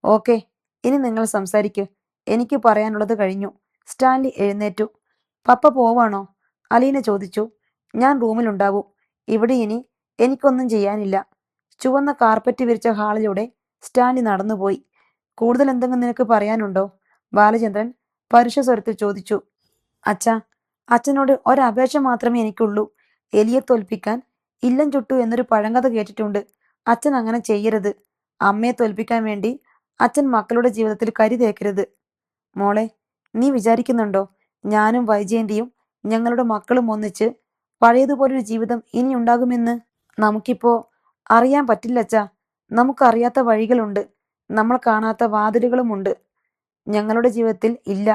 ഓക്കെ, ഇനി നിങ്ങൾ സംസാരിക്കൂ. എനിക്ക് പറയാനുള്ളത് കഴിഞ്ഞു. സ്റ്റാൻലി എഴുന്നേറ്റു. പപ്പ പോവാണോ? അലീന ചോദിച്ചു. ഞാൻ റൂമിലുണ്ടാവും. ഇവിടെ ഇനി എനിക്കൊന്നും ചെയ്യാനില്ല. ചുവന്ന കാർപ്പറ്റ് വിരിച്ച ഹാളിലൂടെ സ്റ്റാൻലി നടന്നുപോയി. കൂടുതൽ എന്തെങ്കിലും നിനക്ക് പറയാനുണ്ടോ? ബാലചന്ദ്രൻ പരുഷ സ്വരത്തിൽ ചോദിച്ചു. അച്ഛാ, അച്ഛനോട് ഒരപേക്ഷ മാത്രമേ എനിക്കുള്ളൂ. എലിയെ തോൽപ്പിക്കാൻ ഇല്ലം ചുട്ടു എന്നൊരു പഴങ്കഥ കേട്ടിട്ടുണ്ട്. അച്ഛൻ അങ്ങനെ ചെയ്യരുത്. അമ്മയെ തോൽപ്പിക്കാൻ വേണ്ടി അച്ഛൻ മക്കളുടെ ജീവിതത്തിൽ കരി തേക്കരുത്. മോളെ, നീ വിചാരിക്കുന്നുണ്ടോ ഞാനും വൈജയന്തിയും ഞങ്ങളുടെ മക്കളും ഒന്നിച്ച് പഴയതുപോലൊരു ജീവിതം ഇനി ഉണ്ടാകുമെന്ന്? നമുക്കിപ്പോ അറിയാൻ പറ്റില്ലച്ചാ. നമുക്കറിയാത്ത വഴികളുണ്ട്, നമ്മൾ കാണാത്ത വാതിലുകളുമുണ്ട്. ഞങ്ങളുടെ ജീവിതത്തിൽ ഇല്ല.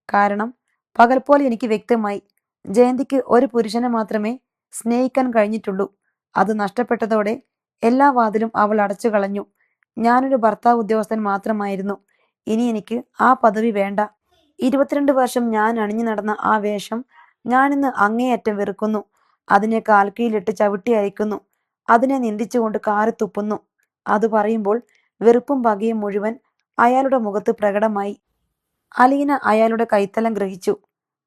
കാരണം പകൽ പോലെ എനിക്ക് വ്യക്തമായി, ജയന്തിക്ക് ഒരു പുരുഷനെ മാത്രമേ സ്നേഹിക്കാൻ കഴിഞ്ഞിട്ടുള്ളൂ. അത് നഷ്ടപ്പെട്ടതോടെ എല്ലാ വാതിലും അവൾ അടച്ചു കളഞ്ഞു. ഞാനൊരു ഭർത്താവ് ഉദ്യോഗസ്ഥൻ മാത്രമായിരുന്നു. ഇനി എനിക്ക് ആ പദവി വേണ്ട. 22 വർഷം ഞാൻ അണിഞ്ഞു നടന്ന ആ വേഷം ഞാനിന്ന് അങ്ങേയറ്റം വെറുക്കുന്നു. അതിനെ കാൽക്കീഴിലിട്ട് ചവിട്ടി അയക്കുന്നു. അതിനെ നിന്ദിച്ചുകൊണ്ട് കാറി തുപ്പുന്നു. അത് പറയുമ്പോൾ വെറുപ്പും പകയും മുഴുവൻ അയാളുടെ മുഖത്ത് പ്രകടമായി. അലീന അയാളുടെ കൈത്തലം ഗ്രഹിച്ചു.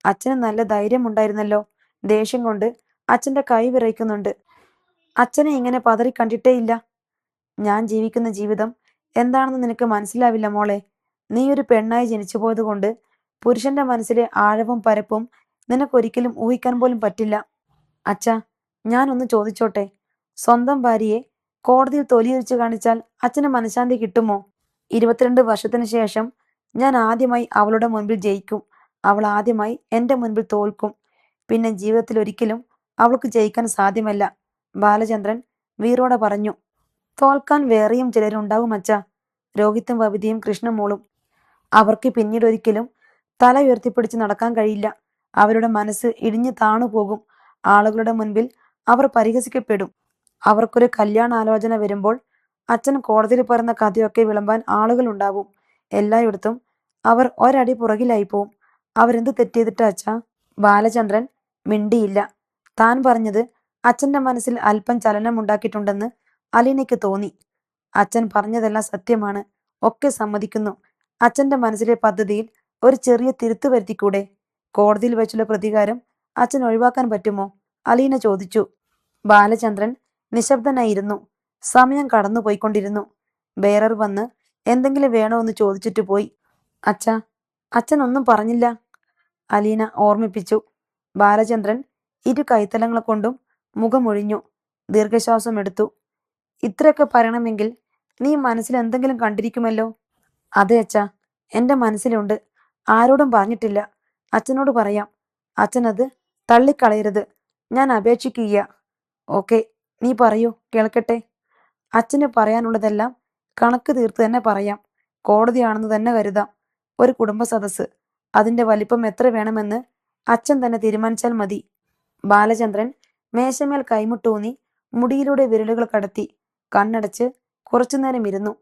അച്ഛന് നല്ല ധൈര്യമുണ്ടായിരുന്നല്ലോ. ദേഷ്യം കൊണ്ട് അച്ഛന്റെ കൈ വിറയ്ക്കുന്നുണ്ട്. അച്ഛനെ ഇങ്ങനെ പതറി കണ്ടിട്ടേയില്ല. ഞാൻ ജീവിക്കുന്ന ജീവിതം എന്താണെന്ന് നിനക്ക് മനസ്സിലാവില്ല മോളെ. നീ ഒരു പെണ്ണായി ജനിച്ചു പോയത് കൊണ്ട് പുരുഷന്റെ മനസ്സിലെ ആഴവും പരപ്പും നിനക്കൊരിക്കലും ഊഹിക്കാൻ പോലും പറ്റില്ല. അച്ഛാ, ഞാനൊന്ന് ചോദിച്ചോട്ടെ? സ്വന്തം ഭാര്യയെ കോടതിയിൽ തൊലിയുരിച്ചു കാണിച്ചാൽ അച്ഛന് മനഃശാന്തി കിട്ടുമോ? 22 വർഷത്തിന് ശേഷം ഞാൻ ആദ്യമായി അവളുടെ മുൻപിൽ ജയിക്കും. അവൾ ആദ്യമായി എൻ്റെ മുൻപിൽ തോൽക്കും. പിന്നെ ജീവിതത്തിൽ ഒരിക്കലും അവൾക്ക് ജയിക്കാൻ സാധ്യമല്ല. ബാലചന്ദ്രൻ വീറോടെ പറഞ്ഞു. തോൽക്കാൻ വേറെയും ചിലരുണ്ടാവും അച്ഛാ. രോഹിത്തും ബബിതയും കൃഷ്ണമോളും. അവർക്ക് പിന്നീട് ഒരിക്കലും തല ഉയർത്തിപ്പിടിച്ച് നടക്കാൻ കഴിയില്ല. അവരുടെ മനസ്സ് ഇടിഞ്ഞു താണു പോകും. ആളുകളുടെ മുൻപിൽ അവർ പരിഹസിക്കപ്പെടും. അവർക്കൊരു കല്യാണാലോചന വരുമ്പോൾ അച്ഛൻ കോടതിയിൽ പറയുന്ന കഥയൊക്കെ വിളമ്പാൻ ആളുകൾ ഉണ്ടാവും. എല്ലായിടത്തും അവർ ഒരടി പുറകിലായി പോവും. അവരെന്ത് തെറ്റെയ്തിട്ടാ അച്ഛാ? ബാലചന്ദ്രൻ മിണ്ടിയില്ല. താൻ പറഞ്ഞത് അച്ഛന്റെ മനസ്സിൽ അല്പം ചലനമുണ്ടാക്കിയിട്ടുണ്ടെന്ന് അലീനയ്ക്ക് തോന്നി. അച്ഛൻ പറഞ്ഞതെല്ലാം സത്യമാണ്. ഒക്കെ സമ്മതിക്കുന്നു. അച്ഛന്റെ മനസ്സിലെ പദ്ധതിയിൽ ഒരു ചെറിയ തിരുത്തു വരുത്തിക്കൂടെ? കോടതിയിൽ വെച്ചുള്ള പ്രതികാരം അച്ഛൻ ഒഴിവാക്കാൻ പറ്റുമോ? അലീന ചോദിച്ചു. ബാലചന്ദ്രൻ നിശബ്ദനായിരുന്നു. സമയം കടന്നു പോയിക്കൊണ്ടിരുന്നു. ബേറർ വന്ന് എന്തെങ്കിലും വേണോ എന്ന് ചോദിച്ചിട്ട് പോയി. അച്ഛാ, അച്ഛൻ ഒന്നും പറഞ്ഞില്ല, അലീന ഓർമ്മിപ്പിച്ചു. ബാലചന്ദ്രൻ ഇരു കൈത്തലങ്ങൾ കൊണ്ടും മുഖമൊഴിഞ്ഞു. ദീർഘശ്വാസം എടുത്തു. ഇത്രയൊക്കെ പറയണമെങ്കിൽ നീ മനസ്സിൽ എന്തെങ്കിലും കണ്ടിരിക്കുമല്ലോ. അതെ അച്ഛാ, എൻ്റെ മനസ്സിലുണ്ട്. ആരോടും പറഞ്ഞിട്ടില്ല. അച്ഛനോട് പറയാം. അച്ഛനത് തള്ളിക്കളയരുത്. ഞാൻ അപേക്ഷിക്കുക. ഓക്കെ, നീ പറയൂ, കേൾക്കട്ടെ. അച്ഛന് പറയാനുള്ളതെല്ലാം കണക്ക് തീർത്ത് തന്നെ പറയാം. കോടതിയാണെന്ന് തന്നെ കരുതാം. ഒരു കുടുംബ സദസ്സ്. അതിന്റെ വലിപ്പം എത്ര വേണമെന്ന് അച്ഛൻ തന്നെ തീരുമാനിച്ചാൽ മതി. ബാലചന്ദ്രൻ മേശമേൽ കൈമുട്ടൂന്നി മുടിയിലൂടെ വിരലുകൾ കടത്തി കണ്ണടച്ച് കുറച്ചുനേരം ഇരുന്നു.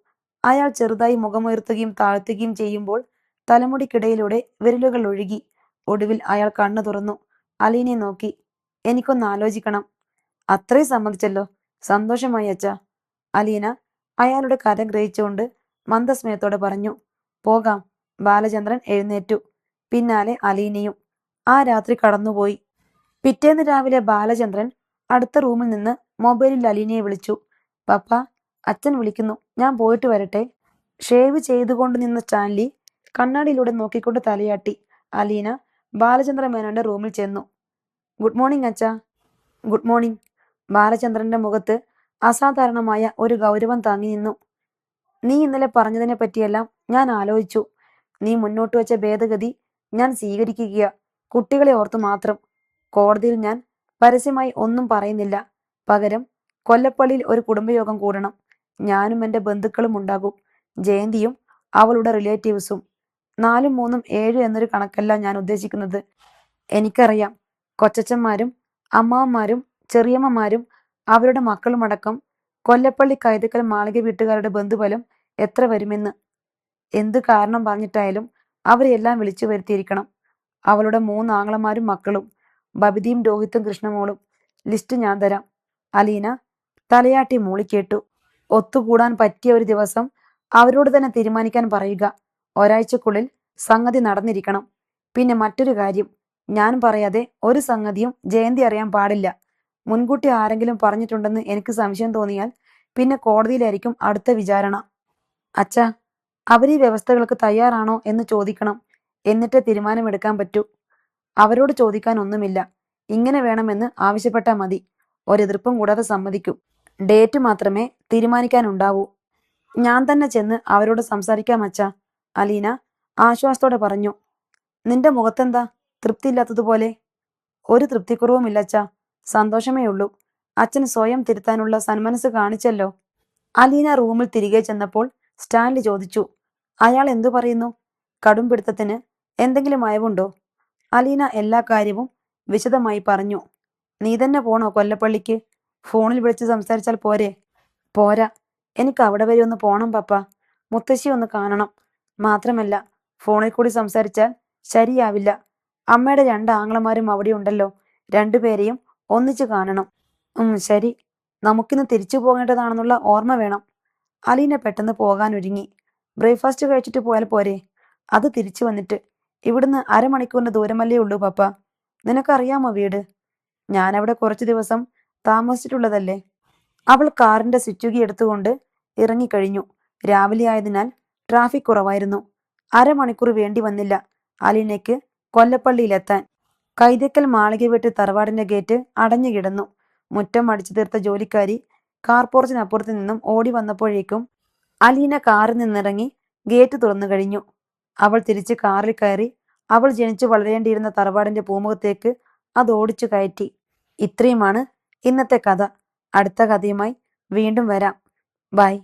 അയാൾ ചെറുതായി മുഖമുയർത്തുകയും താഴ്ത്തുകയും ചെയ്യുമ്പോൾ തലമുടിക്കിടയിലൂടെ വിരലുകൾ ഒഴുകി. ഒടുവിൽ അയാൾ കണ്ണു തുറന്നു അലീനെ നോക്കി. എനിക്കൊന്ന് ആലോചിക്കണം. അത്രയും സമ്മതിച്ചല്ലോ. സന്തോഷമായി അച്ഛാ. അലീന അയാളുടെ കരം ഗ്രഹിച്ചുകൊണ്ട് മന്ദസ്മയത്തോടെ പറഞ്ഞു. പോകാം. ബാലചന്ദ്രൻ എഴുന്നേറ്റു. പിന്നാലെ അലീനയും. ആ രാത്രി കടന്നുപോയി. പിറ്റേന്ന് രാവിലെ ബാലചന്ദ്രൻ അടുത്ത റൂമിൽ നിന്ന് മൊബൈലിൽ അലീനയെ വിളിച്ചു. പപ്പ, അച്ഛൻ വിളിക്കുന്നു, ഞാൻ പോയിട്ട് വരട്ടെ. ഷേവ് ചെയ്തുകൊണ്ട് നിന്ന സ്റ്റാൻലി കണ്ണാടിയിലൂടെ നോക്കിക്കൊണ്ട് തലയാട്ടി. അലീന ബാലചന്ദ്ര മേനോന്റെ റൂമിൽ ചെന്നു. ഗുഡ് മോർണിംഗ് അച്ഛാ. Good morning. ബാലചന്ദ്രന്റെ മുഖത്ത് അസാധാരണമായ ഒരു ഗൗരവം താങ്ങി നിന്നു. നീ ഇന്നലെ പറഞ്ഞതിനെ പറ്റിയെല്ലാം ഞാൻ ആലോചിച്ചു. നീ മുന്നോട്ട് വെച്ച ഭേദഗതി ഞാൻ സ്വീകരിക്കുക. കുട്ടികളെ ഓർത്തു മാത്രം. കോടതിയിൽ ഞാൻ പരസ്യമായി ഒന്നും പറയുന്നില്ല. പകരം കൊല്ലപ്പള്ളിയിൽ ഒരു കുടുംബയോഗം കൂടണം. ഞാനും എൻ്റെ ബന്ധുക്കളും ഉണ്ടാകും. ജയന്തിയും അവളുടെ റിലേറ്റീവ്സും. 4 3 7 എന്നൊരു കണക്കല്ല ഞാൻ ഉദ്ദേശിക്കുന്നത്. എനിക്കറിയാം, കൊച്ചച്ചന്മാരും അമ്മാവന്മാരും ചെറിയമ്മമാരും അവരുടെ മക്കളുമടക്കം കൊല്ലപ്പള്ളി കൈതക്കൽ മാളിക വീട്ടുകാരുടെ ബന്ധുബലം എത്ര വരുമെന്ന്. എന്ത് കാരണം പറഞ്ഞിട്ടായാലും അവരെല്ലാം വിളിച്ചു വരുത്തിയിരിക്കണം. അവളുടെ 3 ആങ്ങളമാരും മക്കളും, ബബിതിയും രോഹിത്തും കൃഷ്ണമോളും. ലിസ്റ്റ് ഞാൻ തരാം. അലീന തലയാട്ടി മൂളിക്കേട്ടു. ഒത്തുകൂടാൻ പറ്റിയ ഒരു ദിവസം അവരോട് തന്നെ തീരുമാനിക്കാൻ പറയുക. ഒരാഴ്ചക്കുള്ളിൽ സംഗതി നടന്നിരിക്കണം. പിന്നെ മറ്റൊരു കാര്യം, ഞാൻ പറയാതെ ഒരു സംഗതിയും ജയന്തി അറിയാൻ പാടില്ല. മുൻകൂട്ടി ആരെങ്കിലും പറഞ്ഞിട്ടുണ്ടെന്ന് എനിക്ക് സംശയം തോന്നിയാൽ പിന്നെ കോടതിയിലായിരിക്കും അടുത്ത വിചാരണ. അച്ഛാ, അവരീ വ്യവസ്ഥകൾക്ക് തയ്യാറാണോ എന്ന് ചോദിക്കണം. എന്നിട്ടേ തീരുമാനമെടുക്കാൻ പറ്റൂ. അവരോട് ചോദിക്കാൻ ഒന്നുമില്ല. ഇങ്ങനെ വേണമെന്ന് ആവശ്യപ്പെട്ടാൽ മതി. ഒരെതിർപ്പും കൂടാതെ സമ്മതിക്കും. ഡേറ്റ് മാത്രമേ തീരുമാനിക്കാനുണ്ടാവൂ. ഞാൻ തന്നെ ചെന്ന് അവരോട് സംസാരിക്കാം അച്ഛാ, അലീന ആശ്വാസത്തോടെ പറഞ്ഞു. നിന്റെ മുഖത്തെന്താ തൃപ്തിയില്ലാത്തതുപോലെ? ഒരു തൃപ്തിക്കുറവുമില്ല അച്ഛാ, സന്തോഷമേ ഉള്ളൂ. അച്ഛൻ സ്വയം തിരുത്താനുള്ള സന്മനസ് കാണിച്ചല്ലോ. അലീന റൂമിൽ തിരികെ ചെന്നപ്പോൾ സ്റ്റാൻലി ചോദിച്ചു, അയാൾ എന്തു പറയുന്നു? കടുംപിടുത്തത്തിന് എന്തെങ്കിലും അയവുണ്ടോ? അലീന എല്ലാ കാര്യവും വിശദമായി പറഞ്ഞു. നീ തന്നെ പോണോ കൊല്ലപ്പള്ളിക്ക്? ഫോണിൽ വിളിച്ച് സംസാരിച്ചാൽ പോരെ? പോരാ, എനിക്ക് അവിടെ വരെ ഒന്ന് പോണം പപ്പ. മുത്തശ്ശി ഒന്ന് കാണണം. മാത്രമല്ല, ഫോണിൽ കൂടി സംസാരിച്ചാൽ ശരിയാവില്ല. അമ്മയുടെ 2 ആങ്ങളമാരും അവിടെ ഉണ്ടല്ലോ. 2 പേരെയും ഒന്നിച്ചു കാണണം. ശരി, നമുക്കിന്ന് തിരിച്ചു പോകേണ്ടതാണെന്നുള്ള ഓർമ്മ വേണം. അലീന പെട്ടെന്ന് പോകാനൊരുങ്ങി. ബ്രേക്ക്ഫാസ്റ്റ് കഴിച്ചിട്ട് പോയാൽ പോരെ? അത് തിരിച്ചു വന്നിട്ട്. ഇവിടുന്ന് അരമണിക്കൂറിന്റെ ദൂരമല്ലേ ഉള്ളൂ പപ്പ. നിനക്കറിയാമോ വീട്? ഞാനവിടെ കുറച്ചു ദിവസം താമസിച്ചിട്ടുള്ളതല്ലേ. അവൾ കാറിന്റെ സ്വിച്ച് കീ എടുത്തുകൊണ്ട് ഇറങ്ങിക്കഴിഞ്ഞു. രാവിലെ ആയതിനാൽ ട്രാഫിക് കുറവായിരുന്നു. അരമണിക്കൂർ വേണ്ടി വന്നില്ല അലീനയ്ക്ക് കൊല്ലപ്പള്ളിയിലെത്താൻ. കൈതക്കൽ മാളിക വീട്ട് തറവാടിന്റെ ഗേറ്റ് അടഞ്ഞു കിടന്നു. മുറ്റം അടിച്ചു തീർത്ത ജോലിക്കാരി കാർപോർച്ചിനപ്പുറത്ത് നിന്നും ഓടി വന്നപ്പോഴേക്കും അലീന കാറിൽ നിന്നിറങ്ങി ഗേറ്റ് തുറന്നു കഴിഞ്ഞു. അവൾ തിരിച്ച് കാറിൽ കയറി അവൾ ജനിച്ചു വളരേണ്ടിയിരുന്ന തറവാടിന്റെ പൂമുഖത്തേക്ക് അത് ഓടിച്ചു കയറ്റി. ഇത്രയുമാണ് ഇന്നത്തെ കഥ. അടുത്ത കഥയുമായി വീണ്ടും വരാം. ബൈ.